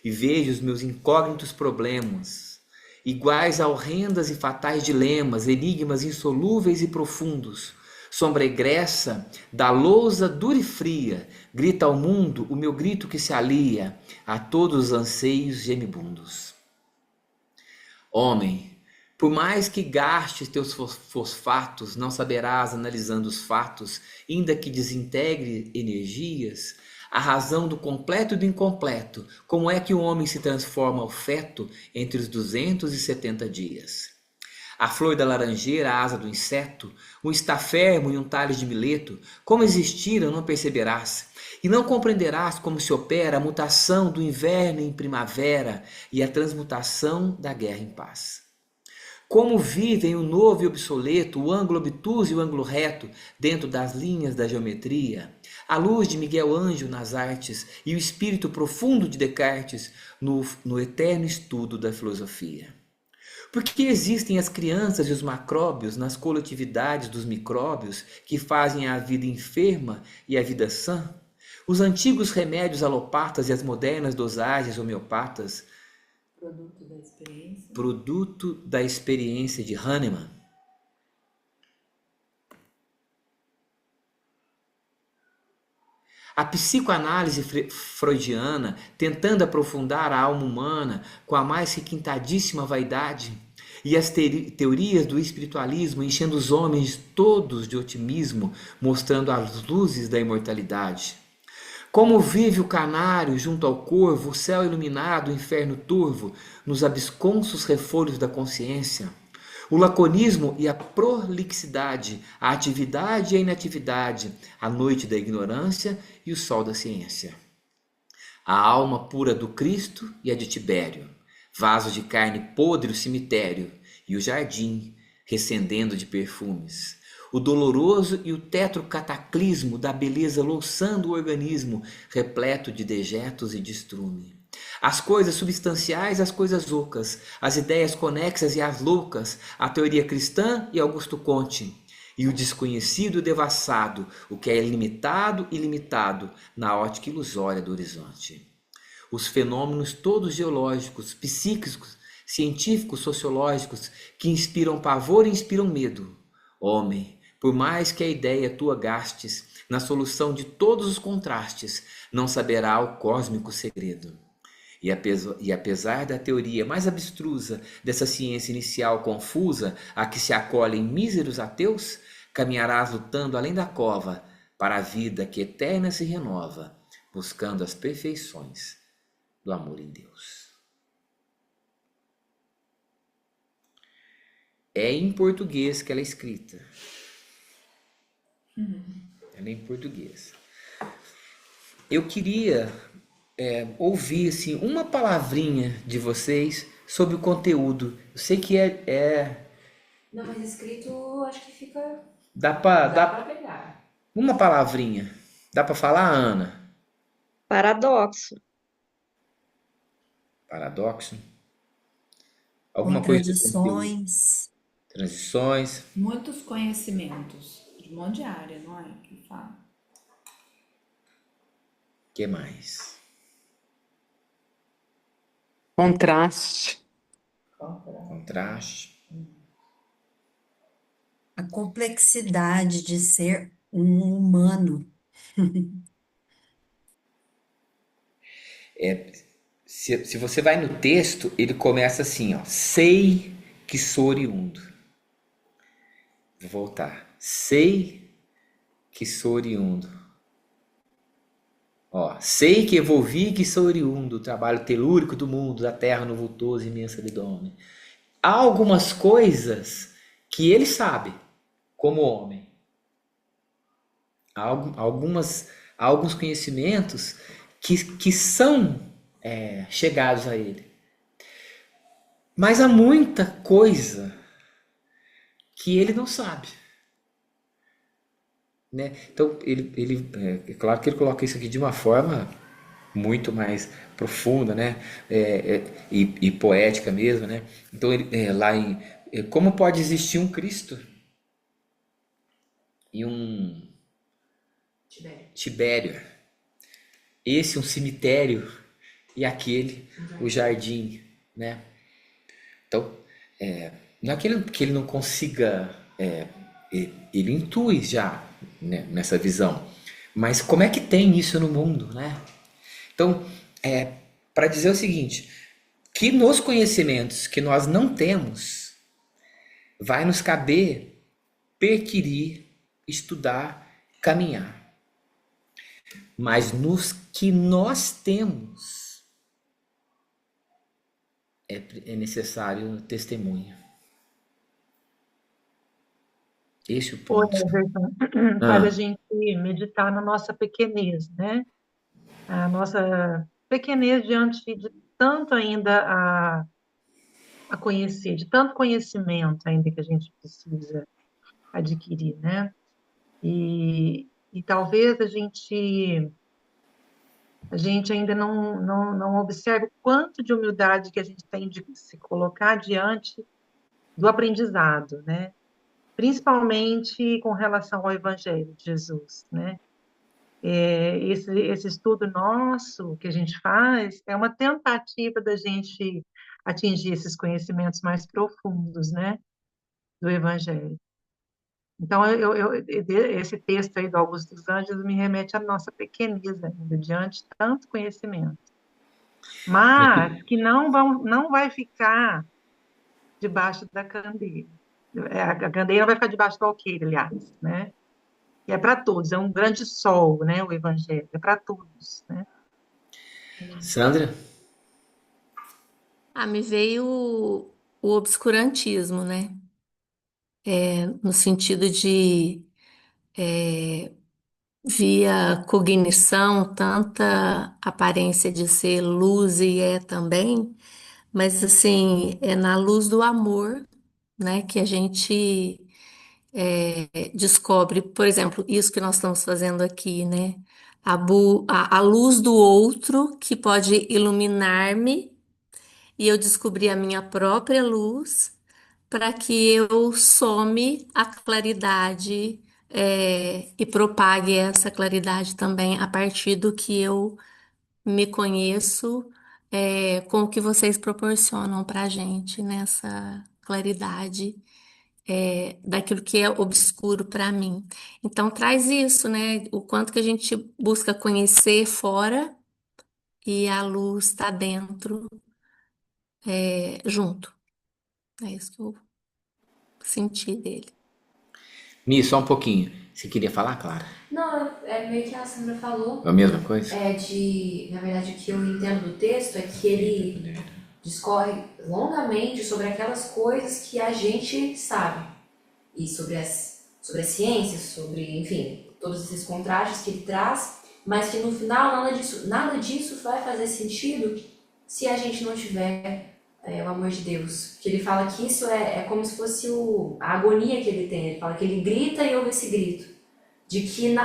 E vejo os meus incógnitos problemas, iguais a horrendas e fatais dilemas, enigmas insolúveis e profundos. Sombra egressa da lousa dura e fria, grita ao mundo o meu grito que se alia a todos os anseios gemibundos. Homem, por mais que gastes teus fosfatos, não saberás, analisando os fatos, ainda que desintegre energias, a razão do completo e do incompleto, como é que o homem se transforma ao feto entre os 270 dias. A flor da laranjeira, a asa do inseto, um estafermo e um talho de mileto, como existiram não perceberás, E não compreenderás como se opera a mutação do inverno em primavera e a transmutação da guerra em paz. Como vivem o novo e obsoleto, o ângulo obtuso e o ângulo reto dentro das linhas da geometria, a luz de Miguel Ângelo nas artes e o espírito profundo de Descartes no eterno estudo da filosofia. Por que existem as crianças e os macróbios nas coletividades dos micróbios que fazem a vida enferma e a vida sã? Os antigos remédios alopatas e as modernas dosagens homeopatas, produto da experiência de Hahnemann. A psicoanálise freudiana, tentando aprofundar a alma humana com a mais requintadíssima vaidade, e as teorias do espiritualismo enchendo os homens todos de otimismo, mostrando as luzes da imortalidade. Como vive o canário junto ao corvo, o céu iluminado, o inferno turvo, nos absconsos refolhos da consciência. O laconismo e a prolixidade, a atividade e a inatividade, a noite da ignorância e o sol da ciência. A alma pura do Cristo e a de Tibério, vaso de carne podre o cemitério e o jardim, recendendo de perfumes. O doloroso e o tetrocataclismo da beleza louçando o organismo, repleto de dejetos e de estrume. As coisas substanciais, as coisas ocas, as ideias conexas e as loucas, a teoria cristã e Augusto Conte, e o desconhecido e devassado, o que é ilimitado e limitado na ótica ilusória do horizonte. Os fenômenos todos geológicos, psíquicos, científicos, sociológicos, que inspiram pavor e inspiram medo. Homem, por mais que a ideia tua gastes na solução de todos os contrastes, não saberá o cósmico segredo. E apesar da teoria mais abstrusa dessa ciência inicial confusa a que se acolhem míseros ateus, caminharás lutando além da cova para a vida que eterna se renova, buscando as perfeições do amor em Deus. É em português que ela é escrita. Ela é em português. Eu queria ouvir assim, uma palavrinha de vocês sobre o conteúdo. Eu sei que Não, mas escrito acho que fica. dá Dá pra pegar. uma palavrinha. Dá para falar, Ana? Paradoxo. Paradoxo? Alguma coisa de conteúdo? Contradições. Transições. Muitos conhecimentos de um monte de área, não é? Que fala. O que mais? Contraste. Contraste. A complexidade de ser um humano. Se você vai no texto, ele começa assim, ó. Sei que sou oriundo. Vou voltar. Sei que sou oriundo. Ó, sei que evolvi que sou oriundo, do trabalho telúrico do mundo, da terra no vultoso e imenso abdômen. Há algumas coisas que ele sabe, como homem. Há alguns conhecimentos que são chegados a ele. Mas há muita coisa que ele não sabe. Né? Então, é claro que ele coloca isso aqui de uma forma muito mais profunda, né? E poética mesmo. Né? Então, como pode existir um Cristo e um Tibério? Esse um cemitério e aquele o jardim. Né? Então, não é que ele não consiga... ele intui já, né, nessa visão. Mas como é que tem isso no mundo, né? Então, para dizer o seguinte, que nos conhecimentos que nós não temos, vai nos caber perquirir, estudar, caminhar. Mas nos que nós temos, é necessário testemunho. Esse é o Oi, ponto. Everton, faz a gente meditar na nossa pequenez, né? a nossa pequenez diante de tanto ainda a conhecer, de tanto conhecimento ainda que a gente precisa adquirir, né? E talvez a gente ainda não observe o quanto de humildade que a gente tem de se colocar diante do aprendizado, né? Principalmente com relação ao Evangelho de Jesus, né? Esse estudo nosso que a gente faz é uma tentativa da gente atingir esses conhecimentos mais profundos, né, do Evangelho. Então, esse texto aí do Augusto dos Anjos me remete à nossa pequenez ainda, diante de tanto conhecimento. Mas que não vai ficar debaixo da candeia. A candeia não vai ficar debaixo do alqueire, aliás, né? E é para todos, é um grande sol, né, o Evangelho, é para todos, né? Sandra? Me veio o obscurantismo, né? No sentido de via cognição, tanta aparência de ser luz e é também, mas assim, é na luz do amor, né, que a gente descobre, por exemplo, isso que nós estamos fazendo aqui, né? A luz do outro que pode iluminar-me e eu descobri a minha própria luz para que eu some a claridade, e propague essa claridade também a partir do que eu me conheço, com o que vocês proporcionam para a gente nessa claridade, daquilo que é obscuro para mim. Então traz isso, né? O quanto que a gente busca conhecer fora e a luz está dentro, junto. É isso que eu senti dele. Mi, só um pouquinho. Você queria falar, Clara? Não, é meio que a Sandra falou. A mesma coisa? Na verdade, o que eu entendo do texto é que ele discorre longamente sobre aquelas coisas que a gente sabe. E sobre a ciência, sobre, enfim, todos esses contrastes que ele traz, mas que no final nada disso vai fazer sentido se a gente não tiver o amor de Deus. Que ele fala que isso é como se fosse a agonia que ele tem. Ele fala que ele grita e ouve esse grito. De que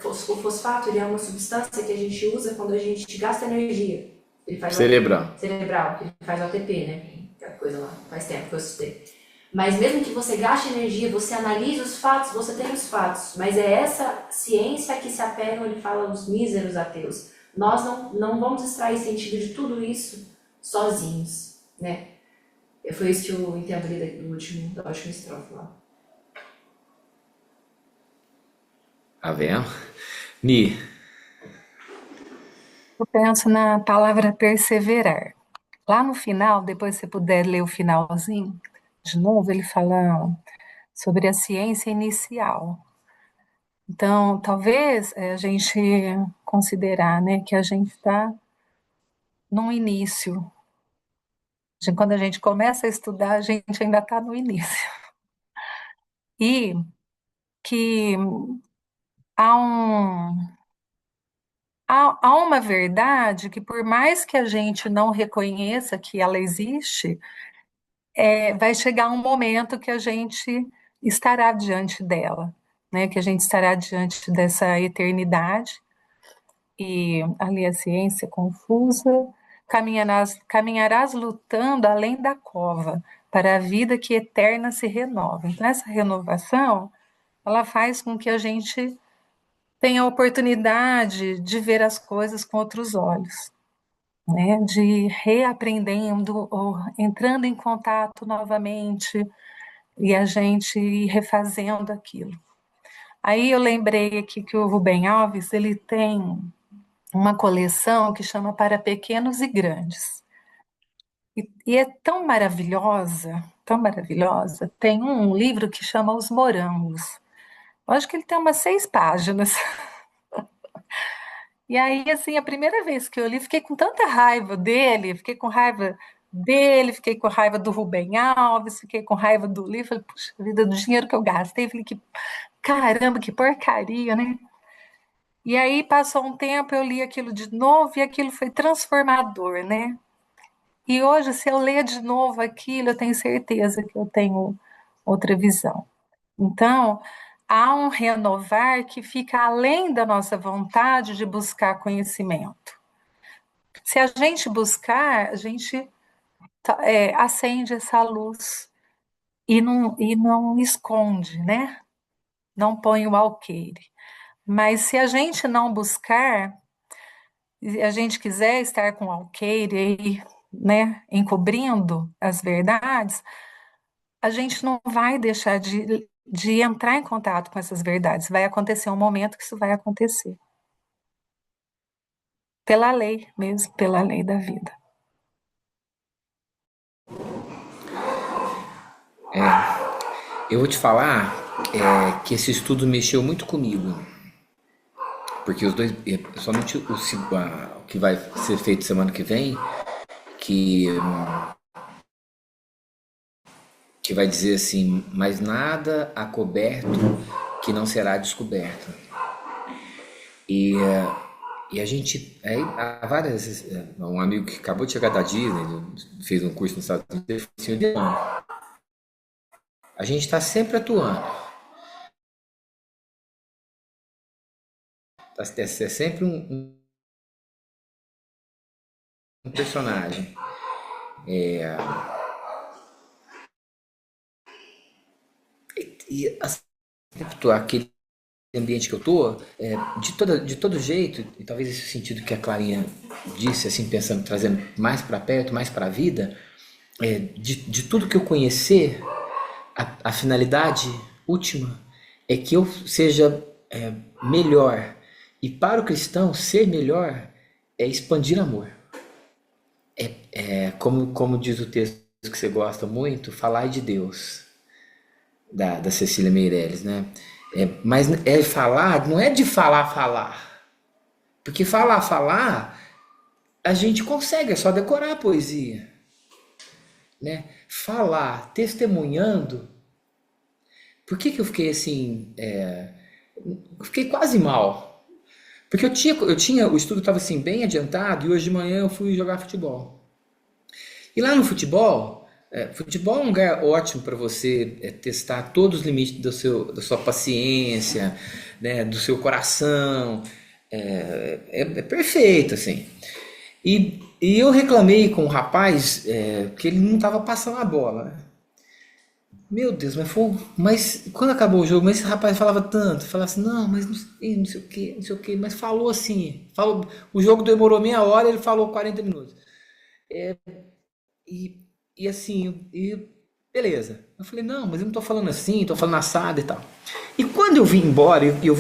o fosfato ele é uma substância que a gente usa quando a gente gasta energia. Ele faz Cerebral. Cerebral, ele faz o ATP, né? Aquela coisa lá, faz tempo que eu citei. Mas mesmo que você gaste energia, você analise os fatos, você tem os fatos. Mas é essa ciência que se apega, ele fala, os míseros ateus. Nós não vamos extrair sentido de tudo isso sozinhos, né? Foi isso que eu entendo ali da última estrofe lá. Tá vendo? Mi, Eu penso na palavra perseverar. Lá no final, depois se você puder ler o finalzinho, de novo, ele fala sobre a ciência inicial. Então, talvez a gente considerar, né, que a gente está num início. Quando a gente começa a estudar, a gente ainda está no início. E que há há uma verdade que, por mais que a gente não reconheça que ela existe, vai chegar um momento que a gente estará diante dela, né? Que a gente estará diante dessa eternidade. E ali a ciência confusa, caminharás lutando além da cova, para a vida que eterna se renova. Então, essa renovação, ela faz com que a gente tenha a oportunidade de ver as coisas com outros olhos, né? De reaprendendo, ou entrando em contato novamente, e a gente ir refazendo aquilo. Aí eu lembrei aqui que o Rubem Alves, ele tem uma coleção que chama Para Pequenos e Grandes. E é tão maravilhosa, tão maravilhosa. Tem um livro que chama Os Morangos. Eu acho que ele tem umas 6 páginas. E aí, assim, a primeira vez que eu li, fiquei com tanta raiva dele, fiquei com raiva do Rubem Alves, fiquei com raiva do livro, falei, puxa vida, do dinheiro que eu gastei, falei, que caramba, que porcaria, né? E aí passou um tempo, eu li aquilo de novo e aquilo foi transformador, né? E hoje, se eu ler de novo aquilo, eu tenho certeza que eu tenho outra visão. Então, há um renovar que fica além da nossa vontade de buscar conhecimento. Se a gente buscar, a gente acende essa luz e não esconde, né? Não põe o alqueire. Mas se a gente não buscar, e a gente quiser estar com alqueire aí, né, encobrindo as verdades, a gente não vai deixar de entrar em contato com essas verdades. Vai acontecer um momento que isso vai acontecer. Pela lei mesmo, pela lei da vida. Eu vou te falar que esse estudo mexeu muito comigo, porque os dois, somente o que vai ser feito semana que vem, que, que vai dizer assim, mas nada há coberto que não será descoberto. E a gente, aí, há várias vezes, um amigo que acabou de chegar da Disney, ele fez um curso nos Estados Unidos, ele falou assim, "Não, a gente está sempre atuando, é sempre um personagem. E assim, aquele ambiente que eu tô, de todo jeito, e talvez esse sentido que a Clarinha disse, assim, pensando, trazendo mais para perto, mais para a vida, de tudo que eu conhecer, a finalidade última é que eu seja melhor. E para o cristão, ser melhor é expandir amor. Como diz o texto que você gosta muito, falar de Deus, da Cecília Meirelles, né? Mas falar, não é de falar. Porque falar, a gente consegue, é só decorar a poesia. Né? Falar, testemunhando. Por que eu fiquei assim? Eu fiquei quase mal. Porque o estudo estava assim, bem adiantado, e hoje de manhã eu fui jogar futebol. E lá no futebol é um lugar ótimo para você testar todos os limites da sua paciência, né, do seu coração. É perfeito, assim. E eu reclamei com o rapaz que ele não estava passando a bola. Né? Meu Deus, mas quando acabou o jogo, mas esse rapaz falava tanto, falava assim, não, mas não sei o que, não sei o que, mas falou assim, o jogo demorou meia hora, ele falou 40 minutos. E assim, beleza. Eu falei, não, mas eu não tô falando assim, tô falando assado e tal. E quando eu vim embora e eu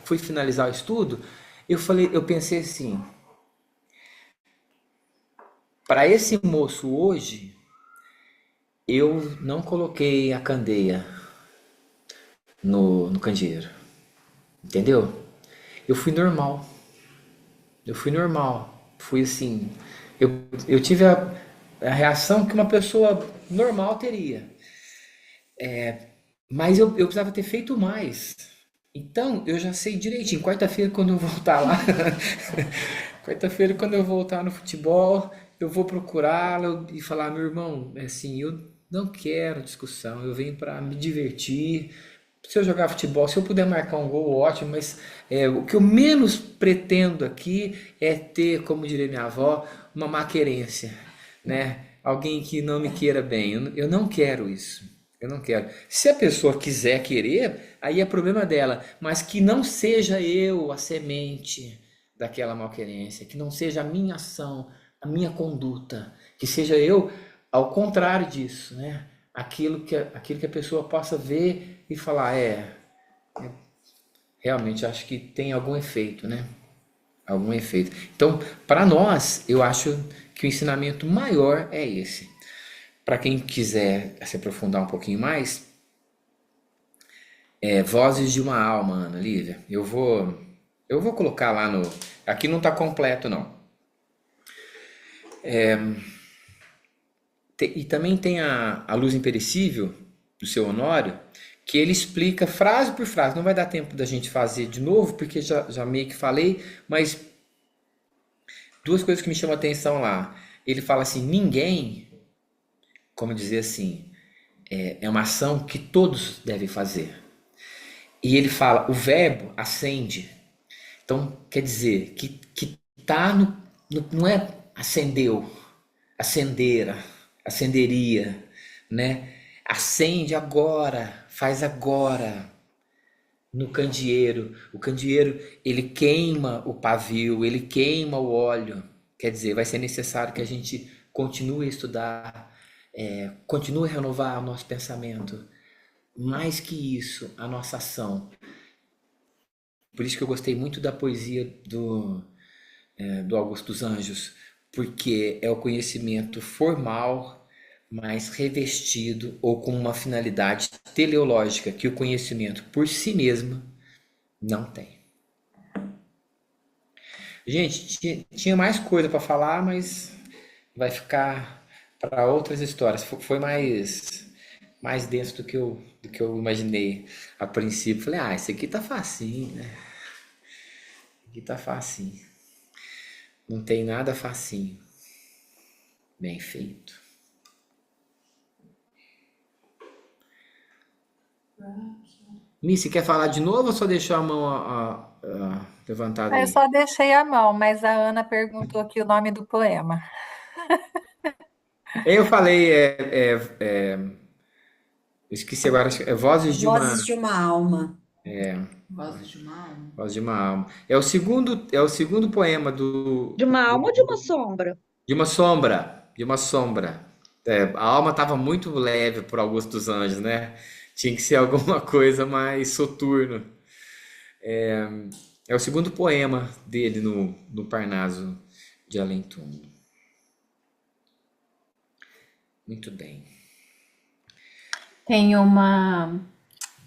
fui finalizar o estudo, eu pensei assim, para esse moço hoje, eu não coloquei a candeia no candeeiro, entendeu? Eu fui normal, fui assim, eu tive a reação que uma pessoa normal teria. Mas eu precisava ter feito mais. Então, eu já sei direitinho. Quarta-feira, quando eu voltar lá, quarta-feira, quando eu voltar no futebol, eu vou procurá-lo e falar: meu irmão, assim, eu não quero discussão, eu venho para me divertir. Se eu jogar futebol, se eu puder marcar um gol, ótimo, mas o que eu menos pretendo aqui é ter, como diria minha avó, uma maquerência, né? Alguém que não me queira bem. Eu não quero isso. Eu não quero. Se a pessoa quiser querer, aí é problema dela, mas que não seja eu a semente daquela malquerência, que não seja a minha ação, a minha conduta, que seja eu ao contrário disso, né? Aquilo que a pessoa possa ver e falar, realmente acho que tem algum efeito, né? Algum efeito. Então, para nós, eu acho que o ensinamento maior é esse. Para quem quiser se aprofundar um pouquinho mais, Vozes de uma Alma, Ana Lívia. Eu vou colocar lá no... Aqui não está completo, não. E também tem a Luz Imperecível, do seu Honório, que ele explica frase por frase. Não vai dar tempo da gente fazer de novo, porque já meio que falei, mas duas coisas que me chamam a atenção lá. Ele fala assim, ninguém, como dizer assim, é uma ação que todos devem fazer. E ele fala, o verbo acende. Então, quer dizer, que tá não é acendeu, acendera, acenderia, né? Acende agora, faz agora. No candeeiro, o candeeiro, ele queima o pavio, ele queima o óleo. Quer dizer, vai ser necessário que a gente continue a estudar, continue a renovar o nosso pensamento. Mais que isso, a nossa ação. Por isso que eu gostei muito da poesia do Augusto dos Anjos, porque é o conhecimento formal, mas revestido ou com uma finalidade teleológica que o conhecimento por si mesmo não tem. Gente, tinha mais coisa para falar, mas vai ficar para outras histórias. Foi mais denso do que eu imaginei a princípio. Falei, esse aqui tá facinho, né? Aqui tá facinho. Não tem nada facinho. Bem feito. Missy, quer falar de novo ou só deixou a mão levantada Eu aí? só deixei a mão, mas a Ana perguntou aqui o nome do poema. Eu falei, eu esqueci agora, acho que é Vozes de uma, Vozes de uma Alma. Vozes de uma alma. Voz de uma alma. É o segundo poema De uma alma ou de uma sombra? de uma sombra, de uma sombra. A alma estava muito leve por Augusto dos Anjos, né? Tinha que ser alguma coisa mais soturno. É o segundo poema dele no Parnaso de Além Túmulo. Muito bem. Tem uma.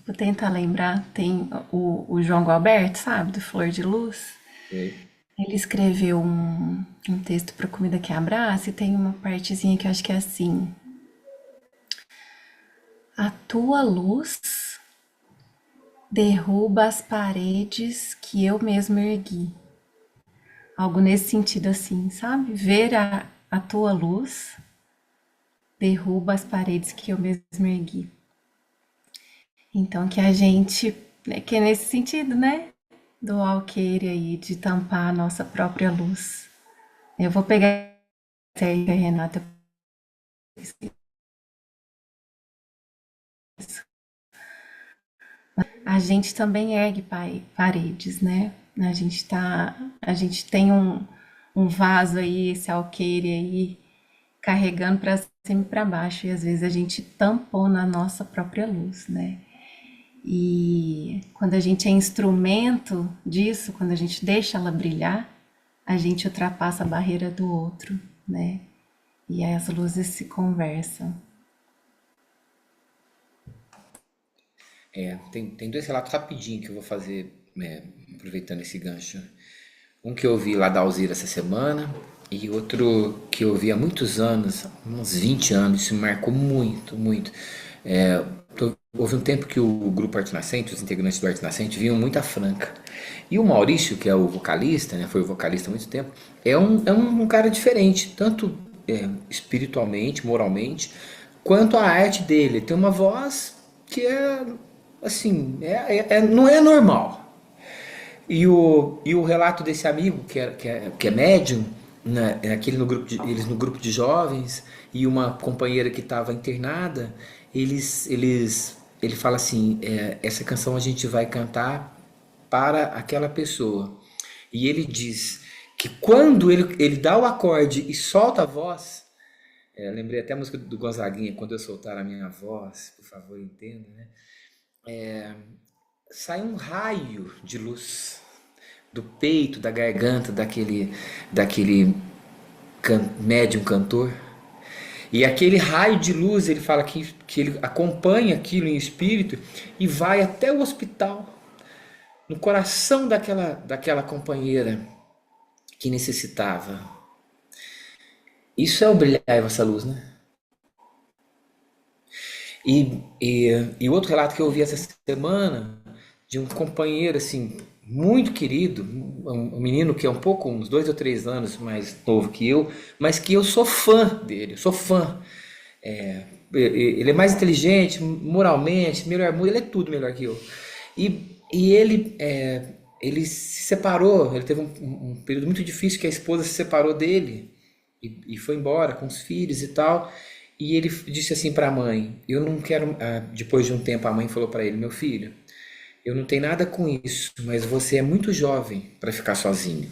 Vou tentar lembrar. Tem o João Gualberto, sabe? Do Flor de Luz. Ok. Ele escreveu um texto para Comida que Abraça e tem uma partezinha que eu acho que é assim. A tua luz derruba as paredes que eu mesmo ergui. Algo nesse sentido assim, sabe? Ver a tua luz derruba as paredes que eu mesmo ergui. Então que a gente, que é nesse sentido, né? Do alqueire aí, de tampar a nossa própria luz. Eu vou pegar essa aí, Renata. A gente também ergue paredes, né? A gente tem um vaso aí, esse alqueire aí, carregando para cima e para baixo, e às vezes a gente tampou na nossa própria luz, né? E quando a gente é instrumento disso, quando a gente deixa ela brilhar, a gente ultrapassa a barreira do outro, né? E aí as luzes se conversam. Tem dois relatos rapidinho que eu vou fazer, aproveitando esse gancho. Um que eu vi lá da Alzira essa semana e outro que eu vi há muitos anos, uns 20 anos, isso me marcou muito, muito. Houve um tempo que o grupo Arte Nascente, os integrantes do Arte Nascente, vinham muito a Franca. E o Maurício, que é o vocalista, né, foi o vocalista há muito tempo, é um cara diferente, tanto espiritualmente, moralmente, quanto a arte dele. Tem uma voz que assim, não é normal. E o relato desse amigo, que é médium, né, eles no grupo de jovens, e uma companheira que estava internada, ele fala assim, essa canção a gente vai cantar para aquela pessoa. E ele diz que quando ele dá o acorde e solta a voz, lembrei até a música do Gonzaguinha, quando eu soltar a minha voz, por favor, entenda, né? Sai um raio de luz do peito, da garganta daquele médium cantor. E aquele raio de luz, ele fala que ele acompanha aquilo em espírito e vai até o hospital, no coração daquela companheira que necessitava. Isso é o brilhar essa luz, né? E outro relato que eu ouvi essa semana de um companheiro assim muito querido, um menino que é um pouco, uns 2 ou 3 anos mais novo que eu, mas que eu sou fã dele, eu sou fã. Ele é mais inteligente, moralmente, melhor, ele é tudo melhor que eu. E ele se separou, ele teve um período muito difícil que a esposa se separou dele e foi embora com os filhos e tal. E ele disse assim para a mãe: eu não quero. Depois de um tempo, a mãe falou para ele: meu filho, eu não tenho nada com isso, mas você é muito jovem para ficar sozinho.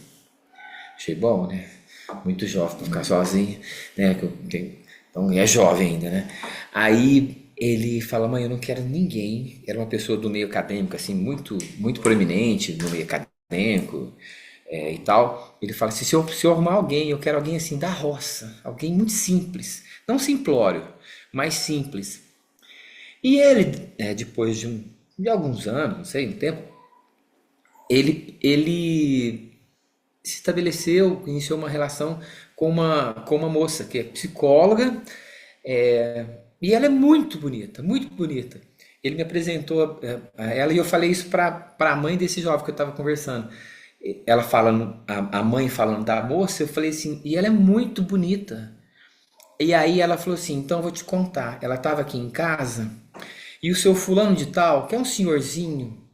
Achei bom, né? Muito jovem para ficar sozinho, né? Então, é jovem ainda, né? Aí ele fala: mãe, eu não quero ninguém. Era uma pessoa do meio acadêmico, assim, muito, muito proeminente no meio acadêmico, e tal. Ele fala assim: se eu arrumar alguém, eu quero alguém assim da roça, alguém muito simples, não simplório, mas simples. E ele, depois de alguns anos, não sei, um tempo, ele se estabeleceu, iniciou uma relação com uma moça que é psicóloga, e ela é muito bonita, muito bonita. Ele me apresentou a ela e eu falei isso para a mãe desse jovem que eu estava conversando. Ela falando, a mãe falando da moça, eu falei assim: e ela é muito bonita. E aí ela falou assim: então eu vou te contar. Ela estava aqui em casa e o seu fulano de tal, que é um senhorzinho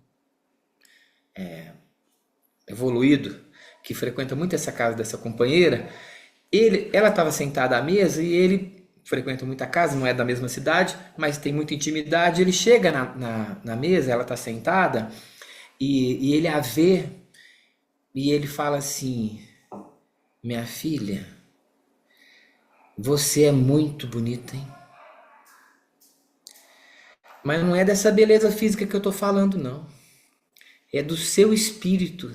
evoluído, que frequenta muito essa casa dessa companheira, ela estava sentada à mesa e ele frequenta muita casa, não é da mesma cidade, mas tem muita intimidade. Ele chega na mesa, ela está sentada, e ele a vê, e ele fala assim: minha filha, você é muito bonita, hein? Mas não é dessa beleza física que eu tô falando, não. É do seu espírito.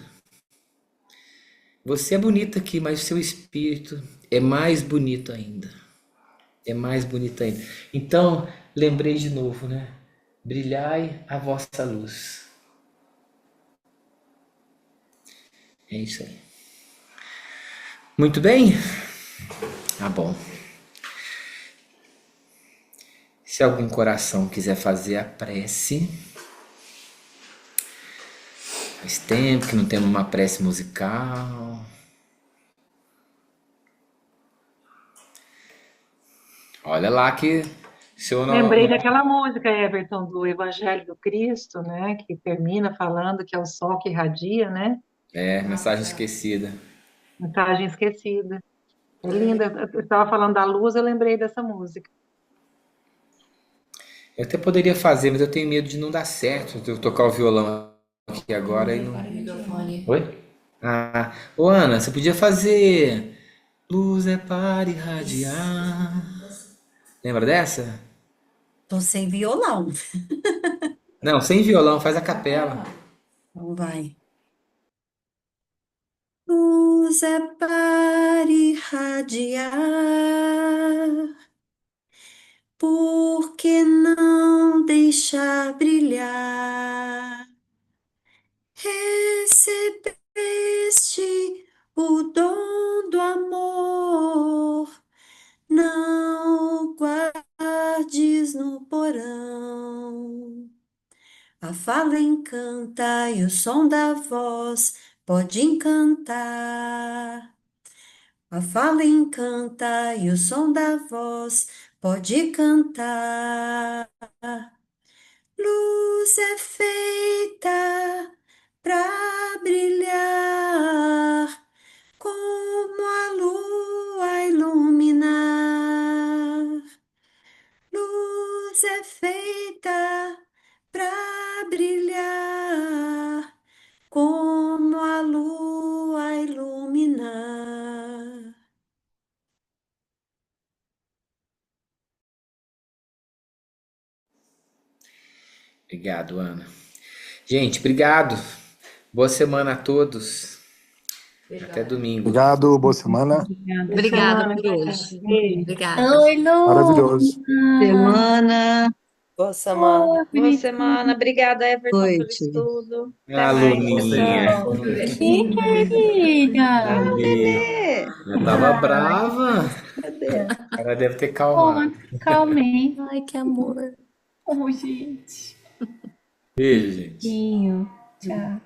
Você é bonita aqui, mas o seu espírito é mais bonito ainda. É mais bonito ainda. Então, lembrei de novo, né? Brilhai a vossa luz. É isso aí. Muito bem? Tá bom. Se algum coração quiser fazer a prece, faz tempo que não temos uma prece musical. Olha lá que se eu Lembrei não. daquela música, Everton, do Evangelho do Cristo, né? Que termina falando que é o sol que irradia, né? Mensagem esquecida. Mensagem esquecida. É linda. Eu estava falando da luz, eu lembrei dessa música. Eu até poderia fazer, mas eu tenho medo de não dar certo. Eu tocar o violão aqui agora e não. Oi? Ô Ana, você podia fazer Luz é para irradiar. Lembra dessa? Tô sem violão. Não, sem violão, faz a capela. Então vai. Luz é para irradiar, por que não deixar brilhar? Recebeste o dom do amor, não o guardes no porão. A fala encanta e o som da voz pode encantar. A fala encanta e o som da voz pode cantar. Luz é feita para brilhar, como a lua iluminar. Luz é feita para brilhar, como a lua iluminar. Obrigado, Ana. Gente, obrigado. Boa semana a todos. Até domingo. Obrigado, boa semana. Obrigada por hoje. Obrigada. Oi, Lu. Maravilhoso. Semana. Boa semana. Boa semana. Obrigada, Everton, pelo Noite. estudo. Até mais. Aluninha. Que querida! Ali. Eu tava brava. Cadê? Ela deve ter calmado. Calmei. Ai, que amor. Oh, gente. Beijo, gente. Tchau.